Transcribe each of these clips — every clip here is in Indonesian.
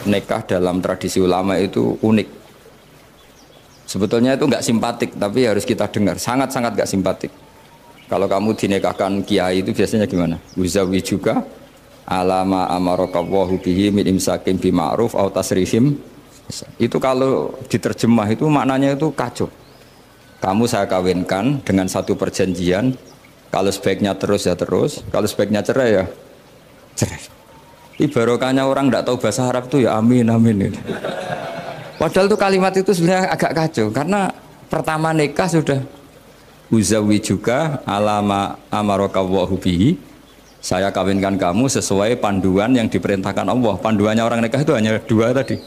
nikah dalam tradisi ulama itu unik. Sebetulnya itu nggak simpatik, tapi harus kita dengar. Sangat-sangat nggak simpatik. Kalau kamu dinikahkan kiai itu biasanya gimana? Uzawi juga alama amarokawahu bihi min imsakim bima'ruf au tasrihim. Itu kalau diterjemah itu maknanya itu kacau. Kamu saya kawinkan dengan satu perjanjian. Kalau sebaiknya terus ya terus, kalau sebaiknya cerai ya cerai. Barokahnya orang tidak tahu bahasa Arab itu ya amin amin. Padahal itu kalimat itu sebenarnya agak kacau karena pertama nikah sudah uzawi juga alama amarokawahu bihi, saya kawinkan kamu sesuai panduan yang diperintahkan Allah. Panduannya orang nikah itu hanya dua tadi,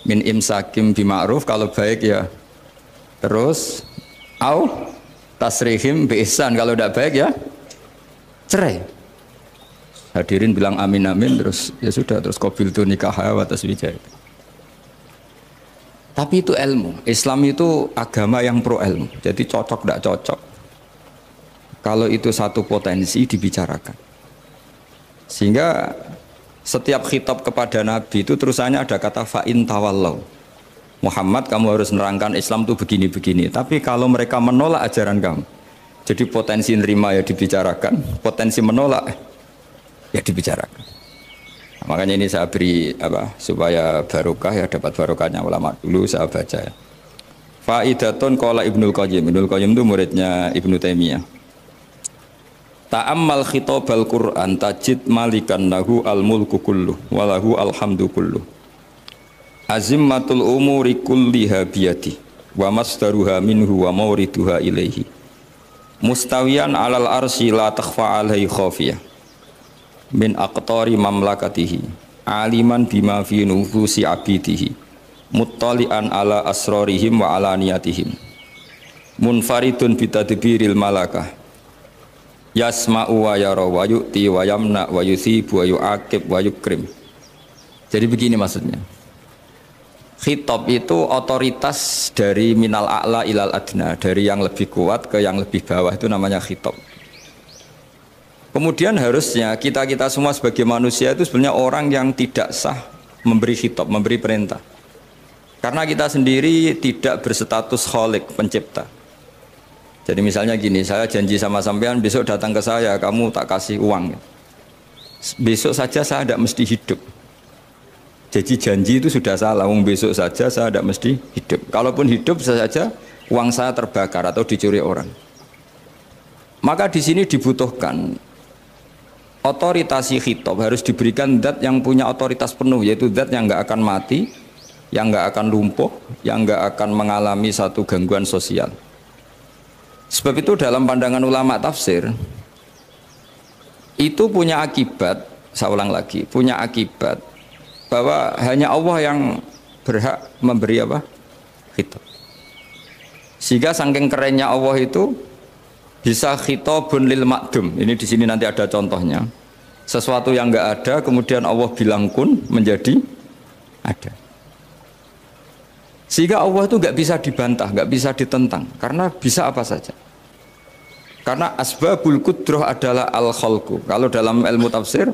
min imsakim bima'ruf, kalau baik ya terus, au tasrihim bi ihsan, kalau tidak baik ya cerai. Hadirin bilang amin amin, terus ya sudah, terus qabiltu nikaha wa taswijah. Tapi itu ilmu. Islam itu agama yang pro ilmu. Jadi cocok tidak cocok, kalau itu satu potensi dibicarakan. Sehingga setiap khitab kepada Nabi itu terusannya ada kata fa'in tawallau. Muhammad, kamu harus menerangkan Islam itu begini-begini. Tapi kalau mereka menolak ajaran kamu, jadi potensi nerima ya dibicarakan, potensi menolak ya dibicarakan. Makanya ini saya beri supaya barokah ya, dapat barokahnya ulama dulu saya baca ya. Faidatun qala Ibnul Qayyim. Ibnul Qayyim itu muridnya Ibnu Taimiyah. Ta'ammal khitabal Qur'an tajid malikan lahu al-mulku kulluh wa lahu alhamdu kulluh. Azimmatul umuri kulliha biyadi wa masdaruha minhu wa mawriduha ilaihi. Mustawiyan 'alal arsy la takhfa 'alaihi khafiyah. Min aqtari mamlakatihi aliman bima fi nufusi abidihi muttali'an ala asrarihim wa ala niyatihim munfaridun bitadbiril malakah yasma'u wa yara wa yu'ti wa yamna wa yuthibu wa yu'aqib wa yukrim. Jadi begini maksudnya, khitab itu otoritas dari minal a'la ilal adna, dari yang lebih kuat ke yang lebih bawah, itu namanya khitab. Kemudian harusnya kita semua sebagai manusia itu sebenarnya orang yang tidak sah memberi khitab, memberi perintah. Karena kita sendiri tidak berstatus khalik, pencipta. Jadi misalnya gini, saya janji sama sampean besok datang ke saya, kamu tak kasih uang. Besok saja saya tidak mesti hidup. Jadi janji itu sudah salah, besok saja saya tidak mesti hidup. Kalaupun hidup saja uang saya terbakar atau dicuri orang. Maka di sini dibutuhkan otoritasi khitab, harus diberikan zat yang punya otoritas penuh, yaitu zat yang nggak akan mati, yang nggak akan lumpuh, yang nggak akan mengalami satu gangguan sosial. Sebab itu dalam pandangan ulama tafsir itu punya akibat, saya ulang lagi, punya akibat bahwa hanya Allah yang berhak memberi khitab. Sehingga saking kerennya Allah itu bisa khitabun lil ma'dum. Ini di sini nanti ada contohnya. Sesuatu yang enggak ada kemudian Allah bilang kun menjadi ada. Sehingga Allah itu enggak bisa dibantah, enggak bisa ditentang karena bisa apa saja. Karena asbabul qudrah adalah al-khalqu. Kalau dalam ilmu tafsir,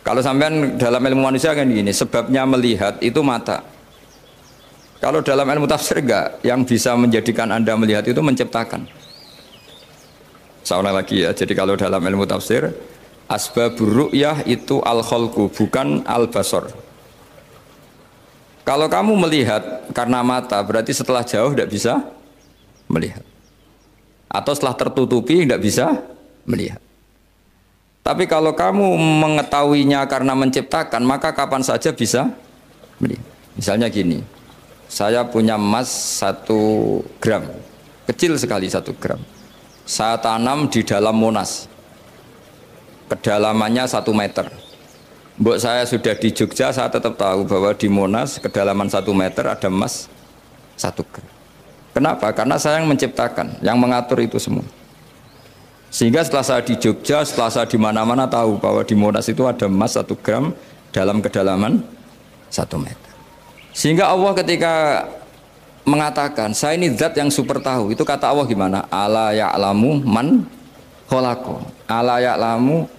kalau sampean dalam ilmu manusia kan gini, sebabnya melihat itu mata. Kalau dalam ilmu tafsir enggak, yang bisa menjadikan Anda melihat itu menciptakan. Saya ulang lagi ya, jadi kalau dalam ilmu tafsir asbabur ru'yah itu al-khalqu, bukan al-basar. Kalau kamu melihat karena mata, berarti setelah jauh tidak bisa melihat, atau setelah tertutupi tidak bisa melihat. Tapi kalau kamu mengetahuinya karena menciptakan, maka kapan saja bisa melihat. Misalnya gini, saya punya emas 1 gram, kecil sekali 1 gram. Saya tanam di dalam Monas, kedalamannya 1 meter. Mbok saya sudah di Jogja, saya tetap tahu bahwa di Monas kedalaman 1 meter ada emas 1 gram. Kenapa? Karena saya yang menciptakan, yang mengatur itu semua. Sehingga setelah saya di Jogja, setelah saya di mana-mana tahu bahwa di Monas itu ada emas 1 gram dalam kedalaman 1 meter. Sehingga Allah ketika mengatakan saya ini zat yang super tahu, itu kata Allah gimana? Ala ya'lamu man khalaqa. Ala ya'lamu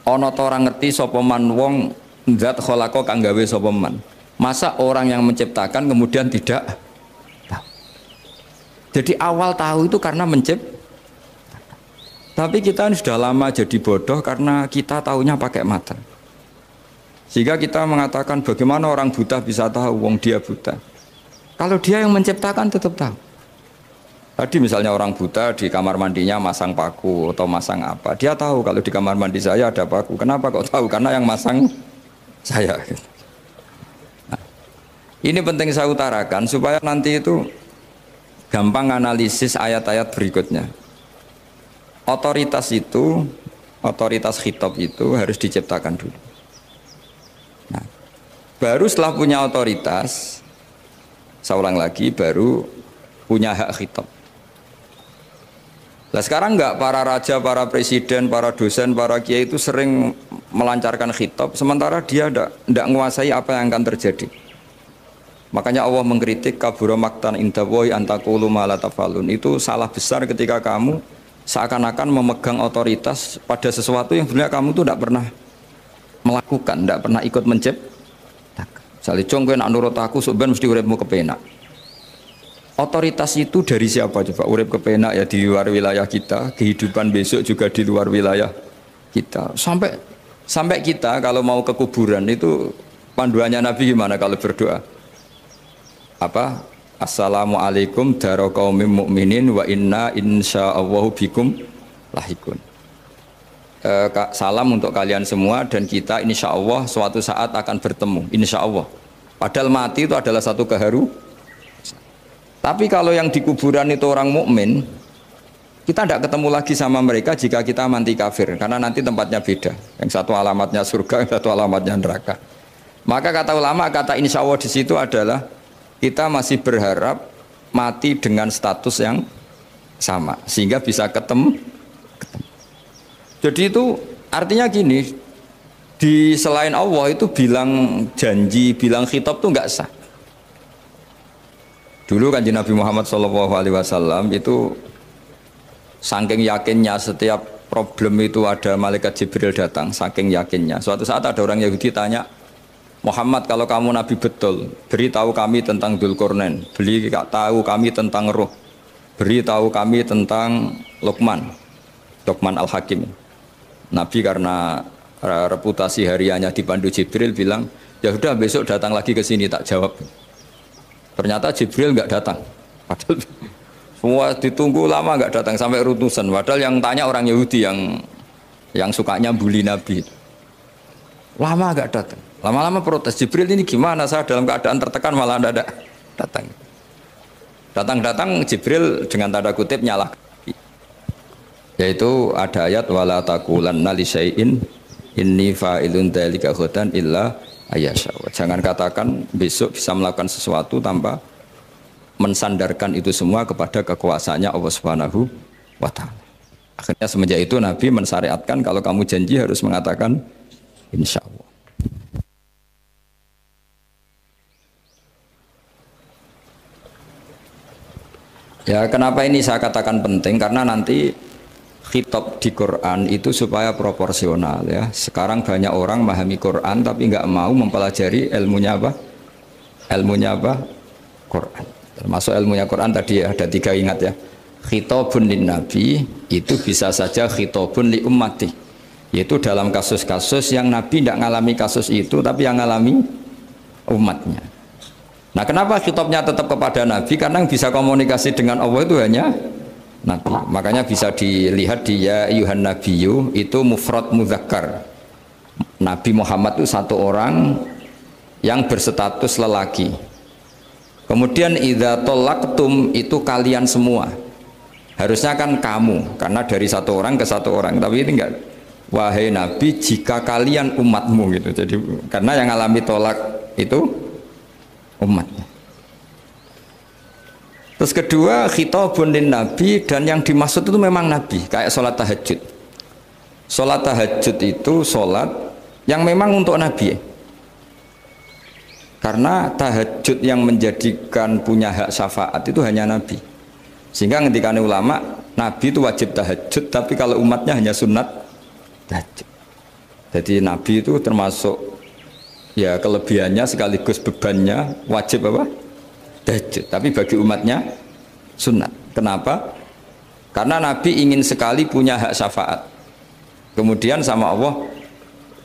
ana ta ora ngerti sapa man wong zat khalaqa kang gawe sapa man. Masa orang yang menciptakan kemudian tidak tahu? Jadi awal tahu itu karena menciptakan. Tapi kita ini sudah lama jadi bodoh karena kita tahunya pakai mata. Sehingga kita mengatakan bagaimana orang buta bisa tahu, wong dia buta. Kalau dia yang menciptakan tetap tahu. Tadi misalnya orang buta di kamar mandinya masang paku atau masang apa, dia tahu kalau di kamar mandi saya ada paku. Kenapa kok tahu? Karena yang masang saya. Nah, ini penting saya utarakan supaya nanti itu gampang analisis ayat-ayat berikutnya. Otoritas itu, otoritas khitab itu harus diciptakan dulu. Nah, baru setelah punya otoritas, saya ulang lagi, baru punya hak khitab. Nah sekarang enggak, para raja, para presiden, para dosen, para kiai itu sering melancarkan khitab, sementara dia enggak menguasai apa yang akan terjadi. Makanya Allah mengkritik kabura maktan indallahi antaqulu ma la tafalun. Itu salah besar ketika kamu seakan-akan memegang otoritas pada sesuatu yang sebenarnya kamu tuh tidak pernah melakukan, tidak pernah ikut menciptakan. Misalnya cong kowe nak nurut aku sebenarnya mesti uripmu kepenak. Otoritas itu dari siapa coba? Urip kepenak ya di luar wilayah kita, kehidupan besok juga di luar wilayah kita. Sampai kita kalau mau ke kuburan itu panduannya Nabi gimana kalau berdoa? Apa? Assalamualaikum daro qaumim mukminin wa inna insyaallahu bikum lahikun. Salam untuk kalian semua dan kita insya Allah suatu saat akan bertemu, insya Allah. Padahal mati itu adalah satu keharu. Tapi kalau yang di kuburan itu orang mukmin, kita tidak ketemu lagi sama mereka jika kita mati kafir, karena nanti tempatnya beda. Yang satu alamatnya surga, yang satu alamatnya neraka. Maka kata ulama, kata insya Allah di situ adalah kita masih berharap mati dengan status yang sama, sehingga bisa ketemu. Jadi itu artinya gini, di selain Allah itu bilang janji, bilang khitab itu enggak sah. Dulu kan Nabi Muhammad SAW itu saking yakinnya setiap problem itu ada malaikat Jibril datang, saking yakinnya. Suatu saat ada orang Yahudi tanya, Muhammad kalau kamu Nabi betul, beritahu kami tentang Dzulqarnain, beritahu kami tentang Ruh, beritahu kami tentang Luqman Al-Hakim. Nabi karena reputasi hariannya dipandu Jibril bilang, ya sudah besok datang lagi ke sini tak jawab. Ternyata Jibril nggak datang. Padahal semua ditunggu lama nggak datang sampai utusan. Padahal yang tanya orang Yahudi yang sukanya bully Nabi. Lama nggak datang. Lama-lama protes, Jibril ini gimana, saya dalam keadaan tertekan malah tidak datang. Datang-datang Jibril dengan tanda kutip nyalah. Yaitu ada ayat wala taqulanna li syai'in inni fa'ilun dzalika ghadan illa ayyasha. Jangan katakan besok bisa melakukan sesuatu tanpa mensandarkan itu semua kepada kekuasaannya Allah Subhanahu wa taala. Akhirnya semenjak itu Nabi mensyariatkan kalau kamu janji harus mengatakan insya Allah. Ya kenapa ini saya katakan penting, karena nanti khitab di Quran itu supaya proporsional ya. Sekarang banyak orang memahami Quran tapi nggak mau mempelajari ilmunya apa? Ilmunya apa? Quran. Termasuk ilmunya Quran tadi ya, ada 3 ingat ya. Khitabun lin nabi itu bisa saja khitabun li ummati. Yaitu dalam kasus-kasus yang Nabi tidak ngalami kasus itu tapi yang ngalami umatnya. Nah kenapa khitabnya tetap kepada Nabi? Karena yang bisa komunikasi dengan Allah itu hanya Nabi. Makanya bisa dilihat di ya ayyuhan nabiyyu itu mufrad mudzakkar. Nabi Muhammad itu satu orang yang berstatus lelaki. Kemudian idza talaqtum itu kalian semua. Harusnya kan kamu, karena dari satu orang ke satu orang. Tapi ini enggak. Wahai Nabi, jika kalian umatmu gitu. Jadi karena yang alami tolak itu umatnya. Terus kedua khitabun lin nabi, dan yang dimaksud itu memang Nabi, kayak sholat tahajud. Sholat tahajud itu sholat yang memang untuk Nabi. Karena tahajud yang menjadikan punya hak syafaat itu hanya Nabi. Sehingga ketika ulama, Nabi itu wajib tahajud, tapi kalau umatnya hanya sunat tahajud. Jadi Nabi itu termasuk Ya kelebihannya sekaligus bebannya wajib apa? Tahajud. Tapi bagi umatnya sunat. Kenapa? Karena Nabi ingin sekali punya hak syafaat. Kemudian sama Allah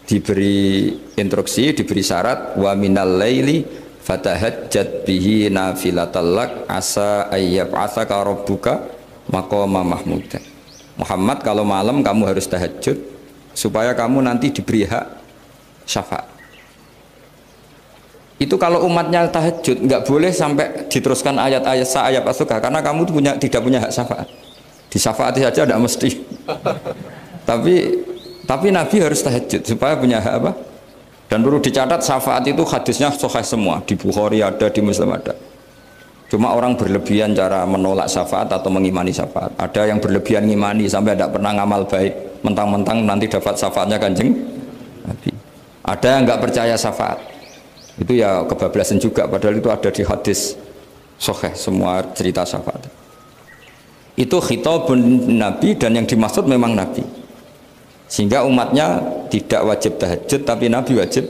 diberi instruksi, diberi syarat wa minal laili fatahajjat bihi nafilatallak asa ayyab'atsaka rabbuka maqama mahmuda. Muhammad, kalau malam kamu harus tahajud supaya kamu nanti diberi hak syafaat. Itu kalau umatnya tahajud nggak boleh sampai diteruskan ayat-ayat sa'ayat asuka, karena kamu tidak punya hak syafaat. Disyafaati saja tidak mesti. Tapi Nabi harus tahajud supaya punya hak apa? Dan perlu dicatat syafaat itu hadisnya sahih semua, di Bukhari ada, di Muslim ada. Cuma orang berlebihan cara menolak syafaat atau mengimani syafaat. Ada yang berlebihan ngimani sampai tidak pernah ngamal baik, mentang-mentang nanti dapat syafaatnya Kanjeng Nabi. Ada yang nggak percaya syafaat. Itu ya kebablasan juga, padahal itu ada di hadis sahih semua cerita syafaat. Itu khitabun Nabi, dan yang dimaksud memang Nabi. Sehingga umatnya tidak wajib tahajud, tapi Nabi wajib.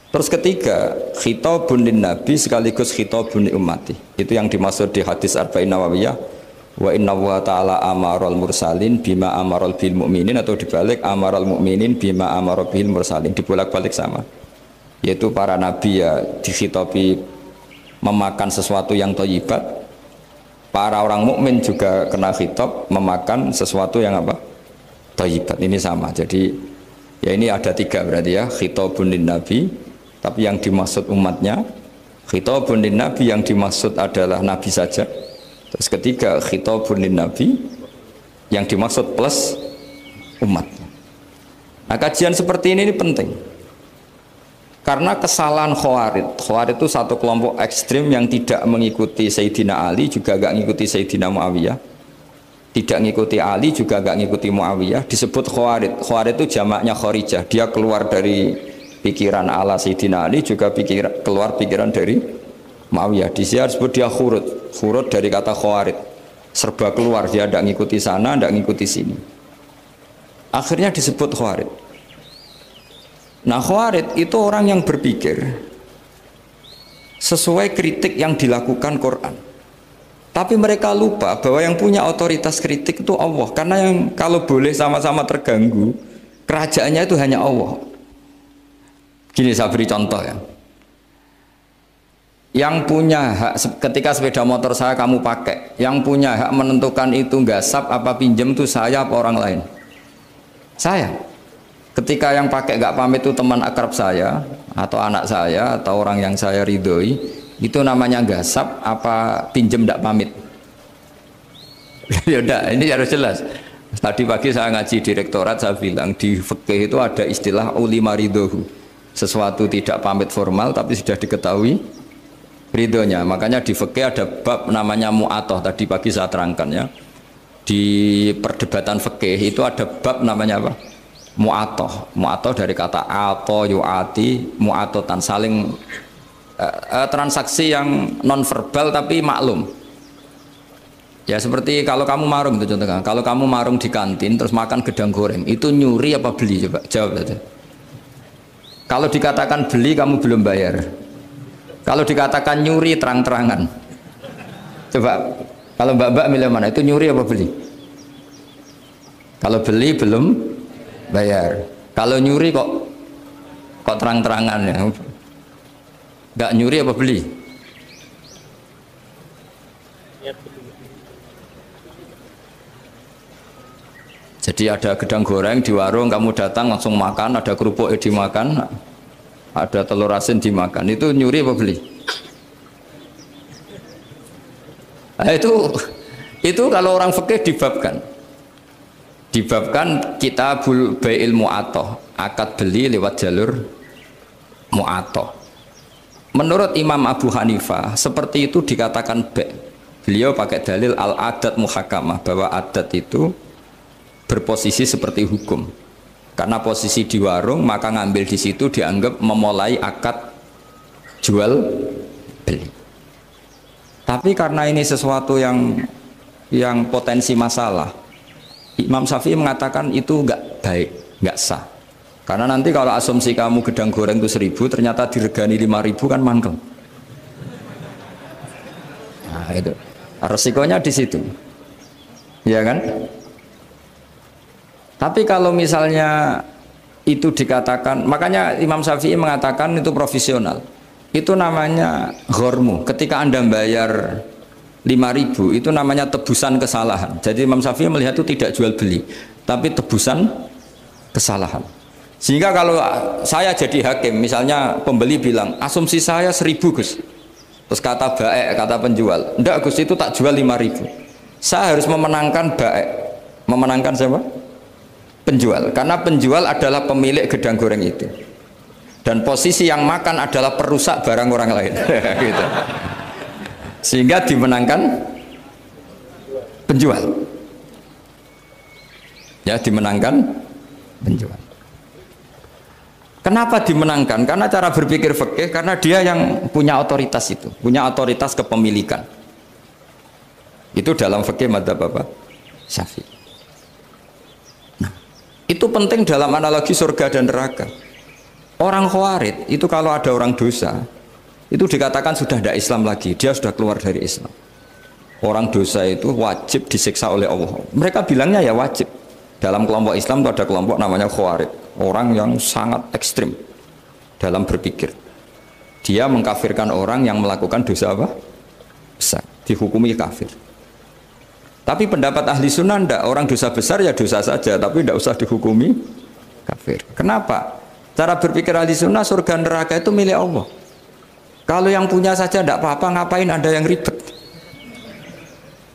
Terus ketiga, khitabun lin Nabi sekaligus khitabun li ummati. Itu yang dimaksud di hadis Arba'in Nawawiyah. Wa inna wa ta'ala amaral mursalin bima amaral bil mu'minin, atau dibalik amaral mu'minin bima amaral bil mursalin. Dibolak-balik sama. Yaitu para nabi ya dikhitabi memakan sesuatu yang thayyibat. Para orang mukmin juga kena khitab memakan sesuatu yang apa? Thayyibat. Ini sama. Jadi ya ini ada tiga berarti ya, khitabun lin nabi, tapi yang dimaksud umatnya. Khitabun lin nabi yang dimaksud adalah nabi saja. Terus ketiga, khitabun lin nabi yang dimaksud plus umatnya. Nah, kajian seperti ini penting. Karena kesalahan Khawarij. Khawarij itu satu kelompok ekstrim yang tidak mengikuti Sayyidina Ali, juga gak mengikuti Sayyidina Muawiyah. Tidak mengikuti Ali, juga gak mengikuti Muawiyah. Disebut Khawarij. Khawarij itu jamaknya Kharijah. Dia keluar dari pikiran ala Sayyidina Ali, juga keluar pikiran dari Muawiyah. Di sini disebut dia khurut. Khurut dari kata Khawarij. Serba keluar, dia tidak mengikuti sana, tidak mengikuti sini. Akhirnya disebut Khawarij. Nah, Khawarij itu orang yang berpikir sesuai kritik yang dilakukan Quran. Tapi mereka lupa bahwa yang punya otoritas kritik itu Allah. Karena yang kalau boleh sama-sama terganggu, kerajaannya itu hanya Allah. Gini saya beri contoh ya. Yang punya hak ketika sepeda motor saya kamu pakai, yang punya hak menentukan itu gasap apa pinjam itu saya apa orang lain? Saya. Ketika yang pakai nggak pamit itu teman akrab saya atau anak saya atau orang yang saya ridhoi, itu namanya gasap apa pinjem nggak pamit? Ya udah, ini harus jelas. Tadi pagi saya ngaji direktorat, saya bilang di fikih itu ada istilah ulima ridhohu, sesuatu tidak pamit formal tapi sudah diketahui ridhonya. Makanya di fikih ada bab namanya mu'atoh, tadi pagi saya terangkan ya. Di perdebatan fikih itu ada bab namanya apa? Mu'atoh. Mu'atoh dari kata ato yu'ati, mu'atotan, saling transaksi yang non verbal tapi maklum. Ya seperti kalau kamu marung itu contohnya, kalau kamu marung di kantin terus makan gedang goreng, itu nyuri apa beli? Coba jawab saja. Kalau dikatakan beli kamu belum bayar. Kalau dikatakan nyuri terang-terangan. Coba kalau mbak-mbak milih mana? Itu nyuri apa beli? Kalau beli belum bayar. Kalau nyuri kok terang-terangan ya. Nggak nyuri apa beli? Jadi ada gedang goreng di warung, kamu datang langsung makan, ada kerupuk dimakan, ada telur asin dimakan. Itu nyuri apa beli? Nah, itu kalau orang fikih dibabkan kitabul bai'il mu'atoh, akad beli lewat jalur mu'atoh. Menurut Imam Abu Hanifah seperti itu dikatakan ba'. Beliau pakai dalil al-adat muhakamah, bahwa adat itu berposisi seperti hukum. Karena posisi di warung, maka ngambil di situ dianggap memulai akad jual beli. Tapi karena ini sesuatu yang potensi masalah, Imam Syafi'i mengatakan itu enggak baik, enggak sah. Karena nanti kalau asumsi kamu gedang goreng itu 1.000, ternyata diregani 5.000 kan mangkel. Nah itu resikonya di situ, ya kan? Tapi kalau misalnya itu dikatakan, makanya Imam Syafi'i mengatakan itu profesional. Itu namanya ghormu. Ketika Anda bayar 5.000 itu namanya tebusan kesalahan. Jadi Imam Syafi'i melihat itu tidak jual beli, tapi tebusan kesalahan. Sehingga kalau saya jadi hakim, misalnya pembeli bilang asumsi saya 1.000 Gus, terus kata baek, kata penjual, enggak Gus itu tak jual 5.000, saya harus memenangkan baek. Memenangkan siapa? Penjual, karena penjual adalah pemilik gedang goreng itu, dan posisi yang makan adalah perusak barang orang lain. Gitu. Sehingga dimenangkan penjual, ya dimenangkan penjual. Kenapa dimenangkan? Karena cara berpikir fikih, karena dia yang punya otoritas itu, punya otoritas kepemilikan. Itu dalam fikih madzhab apa? Syafi'i. Nah, itu penting dalam analogi surga dan neraka. Orang Khawarij itu kalau ada orang dosa, itu dikatakan sudah tidak Islam lagi, dia sudah keluar dari Islam. Orang dosa itu wajib disiksa oleh Allah. Mereka bilangnya ya wajib. Dalam kelompok Islam itu ada kelompok namanya Khawarij, orang yang sangat ekstrim dalam berpikir. Dia mengkafirkan orang yang melakukan dosa apa? Besar, dihukumi kafir. Tapi pendapat ahli sunnah enggak, orang dosa besar ya dosa saja, tapi tidak usah dihukumi kafir. Kenapa? Cara berpikir ahli sunnah, surga neraka itu milik Allah. Kalau yang punya saja tidak apa-apa, ngapain ada yang ribet?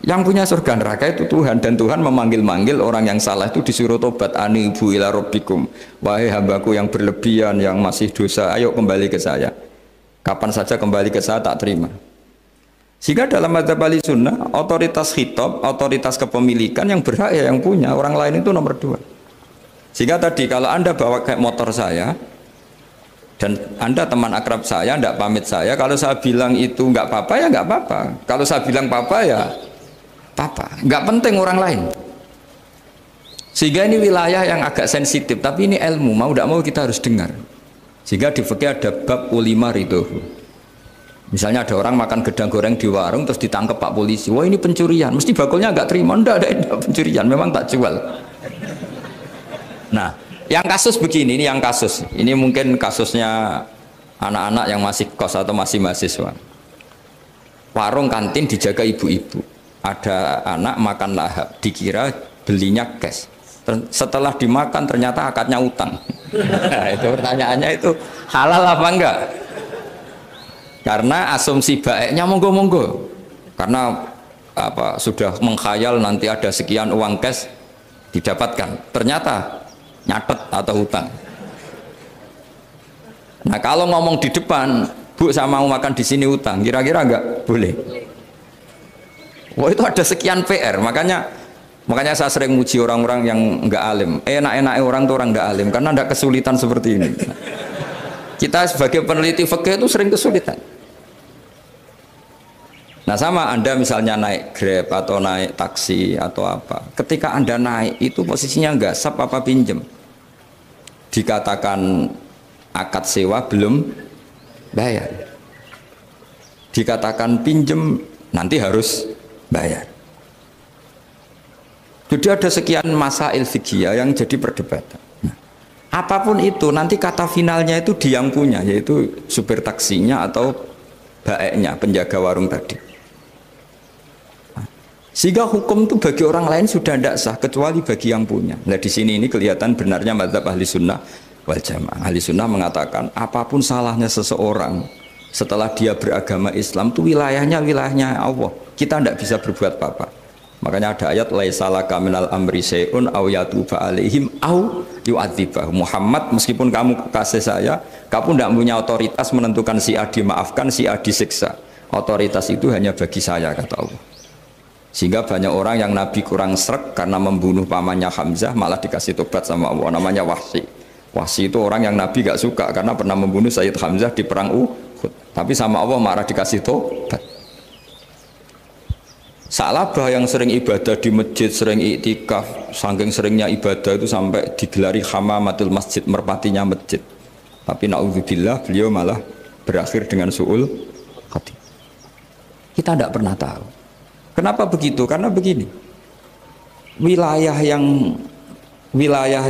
Yang punya surga neraka itu Tuhan, dan Tuhan memanggil-manggil orang yang salah itu disuruh tobat. Anibu ila rabbikum, wahai hambaku yang berlebihan, yang masih dosa, ayo kembali ke saya. Kapan saja kembali ke saya tak terima. Sehingga dalam madzhab ahli sunnah, otoritas khitab, otoritas kepemilikan yang berhak ya yang punya, orang lain itu nomor 2. Sehingga tadi kalau Anda bawa kayak motor saya, dan Anda teman akrab saya, tidak pamit saya, kalau saya bilang itu nggak apa-apa ya nggak apa-apa. Kalau saya bilang apa-apa ya apa, nggak penting orang lain. Sehingga ini wilayah yang agak sensitif, tapi ini ilmu, mau tidak mau kita harus dengar. Sehingga di fikih ada bab ulima ridho. Misalnya ada orang makan gedang goreng di warung terus ditangkap Pak polisi, wah ini pencurian, mesti bakulnya nggak terima. Enggak ada pencurian, memang tak jual. Nah, yang kasus begini, ini yang kasus, ini mungkin kasusnya anak-anak yang masih kos atau masih mahasiswa. Warung kantin dijaga ibu-ibu. Ada anak makan lahap, dikira belinya cash. Setelah dimakan ternyata akadnya utang. Nah, itu pertanyaannya itu halal apa enggak? Karena asumsi baiknya monggo-monggo. Karena apa sudah mengkhayal nanti ada sekian uang cash didapatkan. Ternyata nyatet atau utang. Nah, kalau ngomong di depan, Bu saya mau makan di sini utang, kira-kira enggak boleh. Wah itu ada sekian PR, makanya saya sering muji orang-orang yang enggak alim. Enak-enak orang tuh orang enggak alim karena enggak kesulitan seperti ini. Kita sebagai peneliti fikih itu sering kesulitan. Nah sama Anda misalnya naik Grab atau naik taksi atau apa, ketika Anda naik itu posisinya enggak sap apa pinjem, dikatakan akad sewa belum bayar, dikatakan pinjem nanti harus bayar. Jadi ada sekian masail fikih yang jadi perdebatan. Nah, apapun itu nanti kata finalnya itu dia yang punya, yaitu supir taksinya atau baeknya, penjaga warung tadi. Nah, sehingga hukum itu bagi orang lain sudah tidak sah kecuali bagi yang punya. Nah di sini ini kelihatan benarnya madzhab ahli sunnah wal jamaah. Ahli sunnah mengatakan apapun salahnya seseorang setelah dia beragama Islam itu wilayahnya Allah. Kita tidak bisa berbuat apa-apa. Makanya ada ayat laisalaka minal amri syai'un aw yatuba alaihim aw yu'adzibah. Muhammad meskipun kamu kekasih saya, kamu tidak punya otoritas menentukan si A dimaafkan, si A disiksa. Otoritas itu hanya bagi saya kata Allah. Sehingga banyak orang yang Nabi kurang srek karena membunuh pamannya Hamzah malah dikasih tobat sama Allah, namanya Wahsy. Wahsy itu orang yang Nabi gak suka karena pernah membunuh Sayyid Hamzah di perang Uhud. Tapi sama Allah marah dikasih tobat. Sa'labah yang sering ibadah di masjid, sering iktikaf, saking seringnya ibadah itu sampai digelari hamamatul masjid, merpatinya masjid. Tapi na'udzubillah beliau malah berakhir dengan su'ul khatimah. Kita tidak pernah tahu. Kenapa begitu? Karena begini. Wilayah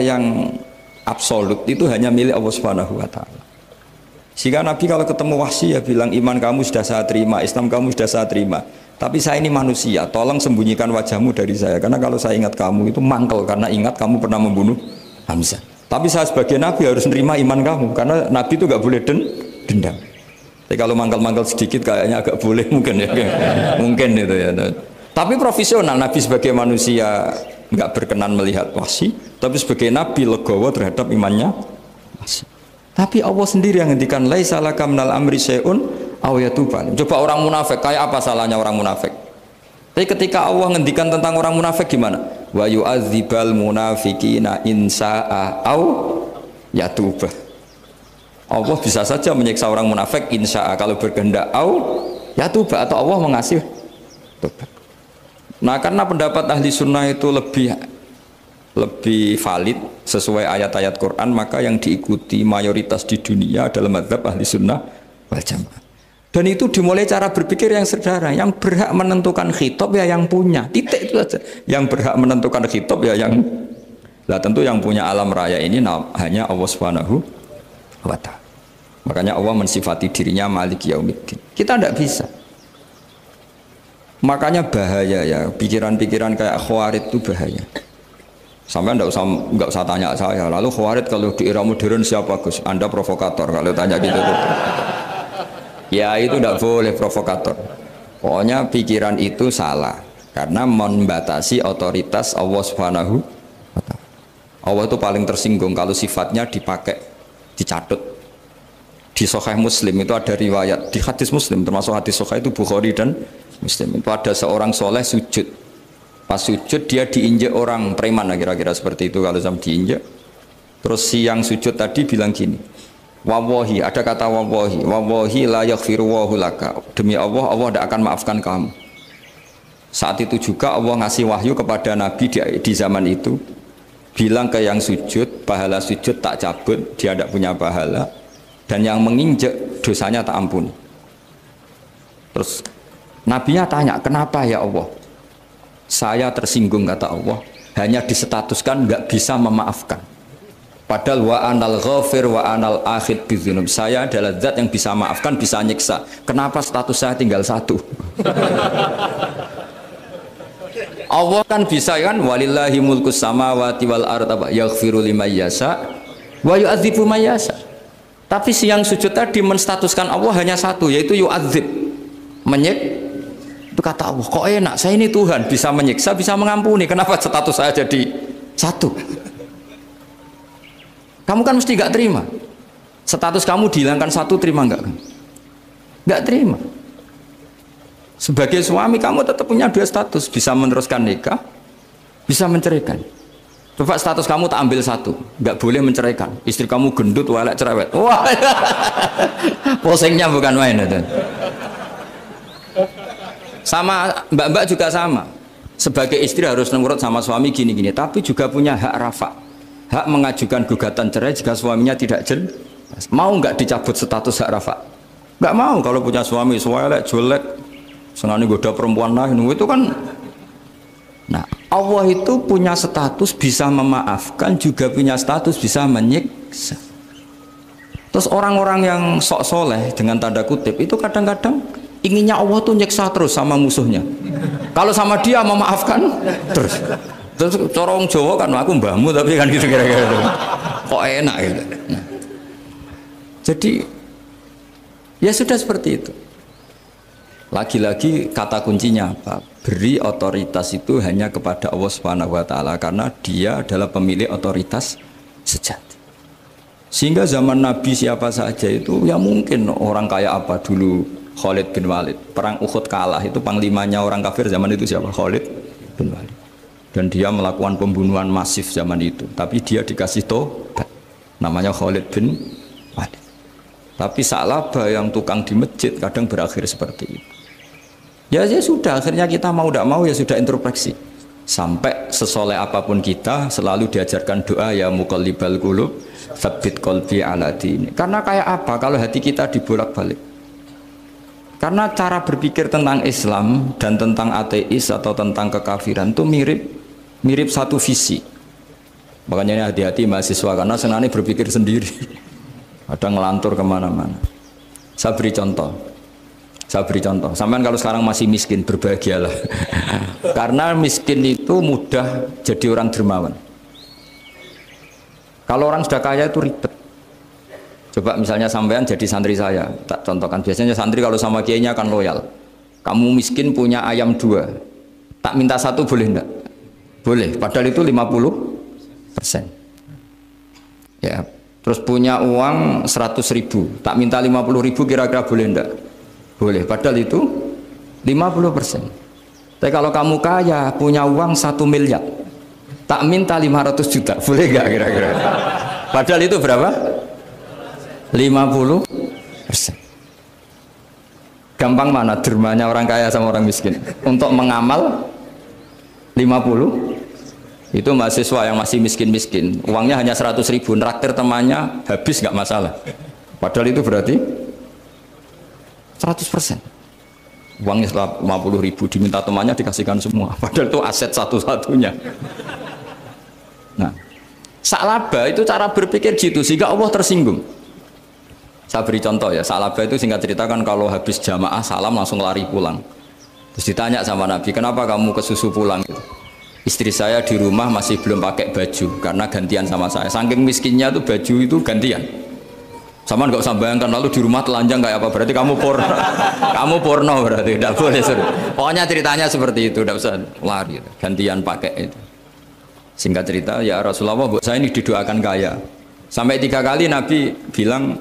yang absolut itu hanya milik Allah Subhanahu wa taala. Sehingga Nabi kalau ketemu Wahsy ya bilang, iman kamu sudah saya terima, Islam kamu sudah saya terima. Tapi saya ini manusia, tolong sembunyikan wajahmu dari saya. Karena kalau saya ingat kamu itu mangkel, karena ingat kamu pernah membunuh Hamzah. Tapi saya sebagai Nabi harus nerima iman kamu, karena Nabi itu gak boleh dendam. Tapi kalau mangkel-mangkel sedikit kayaknya agak boleh mungkin ya. Mungkin itu ya. Tapi profesional, Nabi sebagai manusia nggak berkenan melihat Wahsy, tapi sebagai Nabi legowo terhadap imannya Wahsy. Tapi Allah sendiri yang ngendikan laisa laka minal amri syai'un aw yatuba. Coba orang munafik, kayak apa salahnya orang munafik? Tapi ketika Allah ngendikan tentang orang munafik gimana? Wa yu'adzibal munafiqina in sa'a aw yatuba. Allah bisa saja menyiksa orang munafik insya'a kalau berkehendak au yatuba, atau Allah mengasih tobat. Nah, karena pendapat ahli sunnah itu lebih valid sesuai ayat-ayat Quran, maka yang diikuti mayoritas di dunia adalah mazhab ahli sunnah wal jamaah. Dan itu dimulai cara berpikir yang sederhana. Yang berhak menentukan khitab ya yang punya, titik itu saja. Yang berhak menentukan khitab ya yang, lah tentu yang punya alam raya ini hanya Allah Subhanahu wa ta'ala. Makanya Allah mensifati dirinya Malik Yaumiddin. Kita tidak bisa. Makanya bahaya ya, pikiran-pikiran kayak Khawarij itu bahaya. Sampai nggak usah tanya saya. Lalu Khawarij kalau di era modern siapa Gus? Anda provokator kalau tanya gitu. Ya itu tidak boleh provokator. Pokoknya pikiran itu salah karena membatasi otoritas Allah Subhanahu wa ta'ala. Allah itu paling tersinggung kalau sifatnya dipakai, dicatut. Di Sahih Muslim itu ada riwayat, di hadis Muslim termasuk hadis Sahih itu Bukhari dan Muslim, itu ada seorang soleh sujud. Pas sujud dia diinjek orang preman, kira-kira seperti itu kalau sama diinjek. Terus si yang sujud tadi bilang gini, wallahi, ada kata wallahi, wallahi la yaghfiru wallahu laka, demi Allah, Allah tidak akan maafkan kamu. Saat itu juga Allah ngasih wahyu kepada Nabi di zaman itu, bilang ke yang sujud, pahala sujud tak cabut, dia tidak punya pahala, dan yang menginjek dosanya tak ampun. Terus Nabinya tanya, kenapa ya Allah? Saya tersinggung, kata Allah, hanya disetatuskan nggak bisa memaafkan. Padahal wa anal ghafir wa anal akhid bidzunub. Saya adalah zat yang bisa maafkan, bisa nyiksa. Kenapa status saya tinggal satu? Allah kan bisa kan, walillahi mulkus samawati wal ardh yaghfiru liman yasha wa yu'adzibu man yasha. Tapi si yang sujud tadi menstatuskan Allah hanya satu, yaitu yu'adzib, menyik. Itu kata Allah, kok enak, saya ini Tuhan, bisa menyiksa, bisa mengampuni, kenapa status saya jadi satu? Kamu kan mesti gak terima. Status kamu dihilangkan satu, terima enggak? Gak terima. Sebagai suami kamu tetap punya dua status, bisa meneruskan nikah, bisa menceraikan. Coba status kamu tak ambil satu, nggak boleh menceraikan. Istri kamu gendut, walek, cerewet. Wah, posengnya bukan main itu. Sama mbak-mbak juga sama. Sebagai istri harus nurut sama suami gini-gini, tapi juga punya hak rafa, hak mengajukan gugatan cerai jika suaminya tidak jelas. Mau nggak dicabut status hak rafa? Nggak mau. Kalau punya suami walek, jelek, senang goda perempuan lain, itu kan. Nah, Allah itu punya status bisa memaafkan, juga punya status bisa menyiksa. Terus orang-orang yang sok soleh dengan tanda kutip itu kadang-kadang inginnya Allah tuh nyiksa terus sama musuhnya. Kalau sama dia memaafkan terus. Terus corong Jawa kan, aku mbahmu tapi kan gitu kira-kira itu. Kok enak gitu. Nah. Jadi ya sudah seperti itu. Lagi-lagi kata kuncinya apa? Beri otoritas itu hanya kepada Allah Subhanahu wa ta'ala, karena dia adalah pemilik otoritas sejati. Sehingga zaman Nabi siapa saja itu ya mungkin orang kayak apa dulu, Khalid bin Walid, perang Uhud kalah, itu panglimanya orang kafir zaman itu siapa? Khalid bin Walid. Dan dia melakukan pembunuhan masif zaman itu, tapi dia dikasih tobat, namanya Khalid bin Walid. Tapi Sa'labah yang tukang di masjid kadang berakhir seperti itu. Ya sudah, akhirnya kita mau tidak mau ya sudah introspeksi. Sampai sesoleh apapun kita selalu diajarkan doa ya muqallibal qulub tsabbit qalbi ala dini. Karena kayak apa kalau hati kita dibolak-balik? Karena cara berpikir tentang Islam dan tentang ateis atau tentang kekafiran itu mirip satu visi. Makanya ini hati-hati mahasiswa karena senangnya berpikir sendiri. Ada ngelantur kemana-mana. Saya beri contoh. Sampai kalau sekarang masih miskin, berbahagialah. Karena miskin itu mudah jadi orang dermawan. Kalau orang sudah kaya itu ribet. Coba misalnya sampean jadi santri saya, tak contohkan. Biasanya santri kalau sama kiainya akan loyal. Kamu miskin punya ayam 2, tak minta 1 boleh enggak? Boleh, padahal itu 50%. Ya, terus punya uang 100.000, tak minta 50.000 kira-kira boleh enggak? Boleh, padahal itu 50%. Tapi kalau kamu kaya, punya uang 1 miliar, tak minta 500 juta, boleh nggak kira-kira? Padahal itu berapa? 50%. Gampang mana dermanya orang kaya sama orang miskin? Untuk mengamal 50, itu mahasiswa yang masih miskin-miskin, uangnya hanya 100.000, nraktir temannya habis nggak masalah. Padahal itu berarti 100%. Uangnya 50.000 diminta temannya dikasihkan semua. Padahal itu aset satu-satunya. Nah, salaba itu cara berpikir gitu sehingga Allah tersinggung. Saya beri contoh ya, salaba itu singkat ceritakan kalau habis jamaah salam langsung lari pulang. Terus ditanya sama Nabi, kenapa kamu kesusu pulang? Gitu. Istri saya di rumah masih belum pakai baju karena gantian sama saya. Saking miskinnya tuh baju itu gantian. Sama nggak usah bayangkan lalu di rumah telanjang kayak apa, berarti kamu porno. Kamu porno berarti tidak boleh. Pokoknya ceritanya seperti itu, tidak usah lari, gantian pakai itu. Singkat cerita, ya Rasulullah, buat saya ini didoakan kaya. Sampai 3 kali Nabi bilang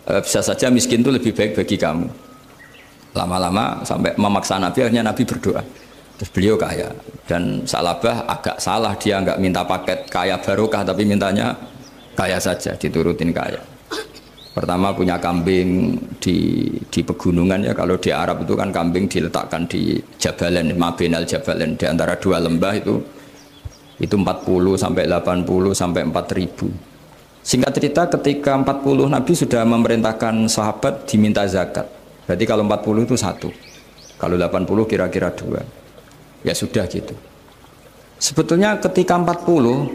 bisa saja miskin itu lebih baik bagi kamu. Lama-lama sampai memaksa Nabi, akhirnya Nabi berdoa. Terus beliau kaya dan Salabah agak salah, dia nggak minta paket kaya barokah tapi mintanya kaya saja, diturutin kaya. Pertama punya kambing di pegunungan ya, kalau di Arab itu kan kambing diletakkan di Jabalen, Mabinal Jabalen, di antara 2 lembah itu 40 sampai 80 sampai 4.000. Singkat cerita ketika 40 Nabi sudah memerintahkan sahabat diminta zakat. Berarti kalau 40 itu 1. Kalau 80 kira-kira 2. Ya sudah gitu. Sebetulnya ketika 40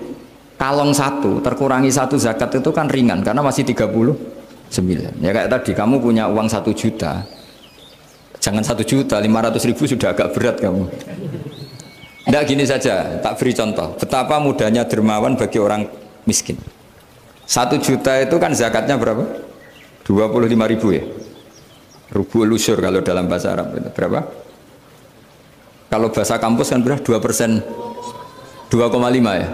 kalong 1 terkurangi 1 zakat itu kan ringan karena masih 39. Ya kayak tadi kamu punya uang 1 juta, jangan 1 juta, 500.000 sudah agak berat kamu. Tidak, gini saja, tak beri contoh betapa mudahnya dermawan bagi orang miskin. 1 juta itu kan zakatnya berapa? 25.000 ya. Rubul usyur kalau dalam bahasa Arab itu berapa? Kalau bahasa kampus kan berapa? 2%, 2,5 ya,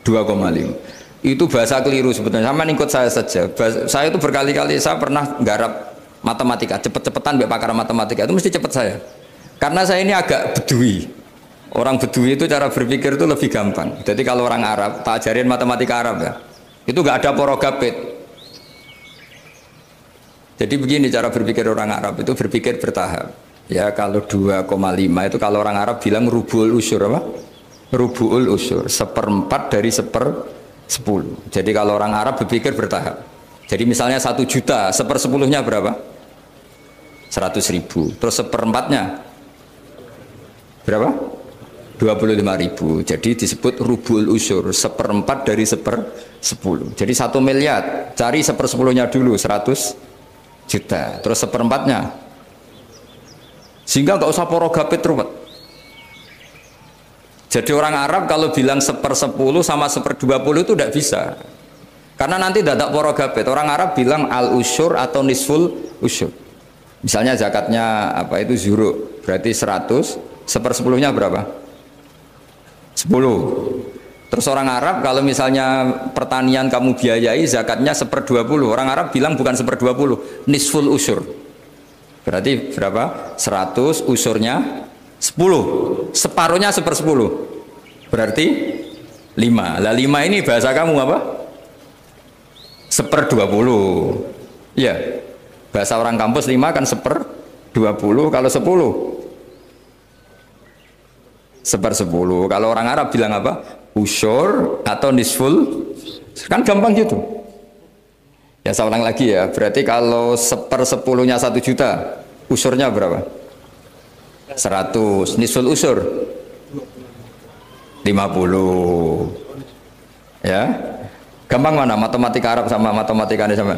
2,5. Itu bahasa keliru sebetulnya. Sama ikut saya saja. Saya itu berkali-kali saya pernah nggarap matematika, cepet-cepetan mbak pakar matematika itu mesti cepet saya. Karena saya ini agak bedui. Orang bedui itu cara berpikir itu lebih gampang. Jadi kalau orang Arab, tak ajarin matematika Arab ya. Itu nggak ada porogapit. Jadi begini cara berpikir orang Arab itu berpikir bertahap. Ya kalau 2,5 itu kalau orang Arab bilang rubul usyur apa? Rubul usyur, 1/4 dari 10. Jadi kalau orang Arab berpikir bertahap. Jadi misalnya 1 juta, 1/10-nya berapa? 100.000. Terus 1/4-nya berapa? 25.000. Jadi disebut rubul usyur, 1/4 dari 10. Jadi 1 miliar, cari 1/10-nya dulu, 100 juta. Terus 1/4-nya. Sehingga nggak usah porogapit ruwet. Jadi orang Arab kalau bilang 1/10 sama 1/20 itu tidak bisa. Karena nanti dadak porogapit. Orang Arab bilang al-usyur atau nisful usyur. Misalnya zakatnya apa itu zuru, berarti 100, 1/10-nya berapa? 10. Terus orang Arab kalau misalnya pertanian kamu biayai zakatnya 1/20. Orang Arab bilang bukan 1/20, nisful usyur. Berarti berapa? 100, usurnya 10, separuhnya 1/10, berarti 5. Lah 5 ini bahasa kamu apa? 1/20. Ya, bahasa orang kampus 5 kan 1/20. Kalau 10 1/10. Kalau orang Arab bilang apa? Usyur atau nisful. Kan gampang gitu. Ya saya ulang lagi ya. Berarti kalau 1/10-nya 1 juta, usurnya berapa? 100. Nisful usur 50. Ya. Gampang mana matematika Arab sama matematikanya sama?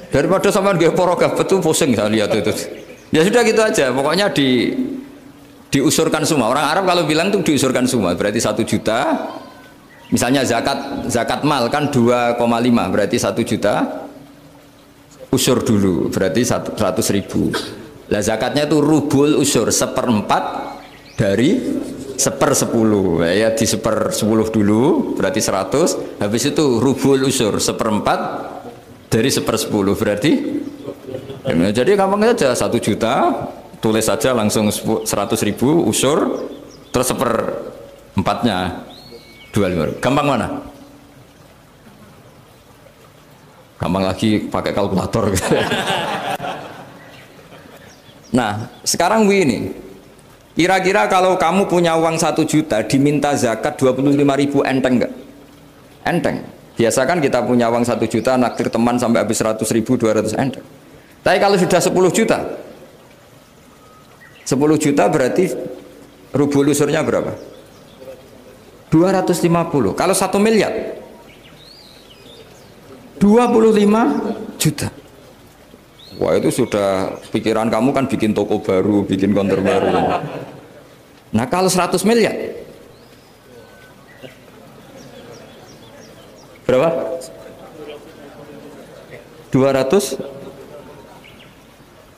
Daripada sama nggih paragraf itu pusing saya lihat itu. Ya sudah gitu aja. Pokoknya diusurkan semua. Orang Arab kalau bilang itu diusurkan semua. Berarti 1 juta. Misalnya zakat mal kan 2,5 berarti 1 juta. Usur dulu berarti 100.000. Lah zakatnya itu rubul usur 1/4 dari 1/10. Ya di 1/10 dulu berarti 100. Habis itu rubul usur 1/4 dari 1/10 berarti. Jadi gampang saja 1 juta. Tulis saja langsung 100.000 usur terus 1/4-nya 25. Gampang mana? Gampang lagi pakai kalkulator. Nah sekarang begini, kira-kira kalau kamu punya uang 1 juta diminta zakat 25.000 enteng nggak? Enteng. Biasa kan kita punya uang 1 juta naktir teman sampai habis 100.000 200 enteng. Tapi kalau sudah 10 juta 10 juta berarti rubul usurnya berapa? 250. Kalau 1 miliar 25 juta. Wah itu sudah pikiran kamu kan bikin toko baru, bikin konter baru. Nah kalau 100 miliar berapa? 200.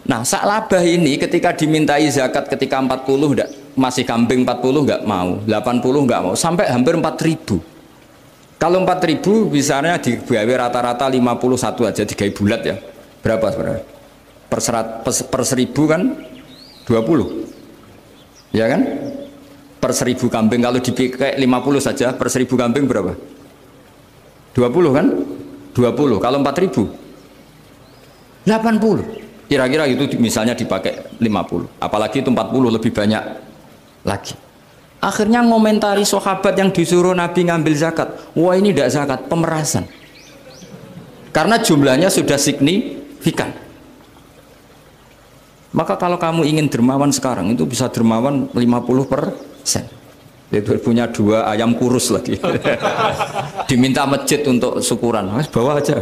Nah, sak labah ini ketika dimintai zakat ketika 40 enggak, masih kambing 40 enggak mau, 80 enggak mau, sampai hampir 4.000. Kalau 4.000 misalnya digawe rata-rata 51 aja digawe bulat ya. Berapa sebenarnya? Per 1.000 kan 20. Ya kan? Per 1.000 kambing kalau dipakai 50 saja per 1.000 kambing berapa? 20 kan? 20. Kalau 4.000 80. Kira-kira itu misalnya dipakai 50, apalagi itu 40 lebih banyak lagi. Akhirnya ngomentari sahabat yang disuruh Nabi ngambil zakat, wah ini tidak zakat, pemerasan. Karena jumlahnya sudah signifikan. Maka kalau kamu ingin dermawan sekarang, itu bisa dermawan 50%. Itu punya 2 ayam kurus lagi. Diminta masjid untuk syukuran, bawa aja.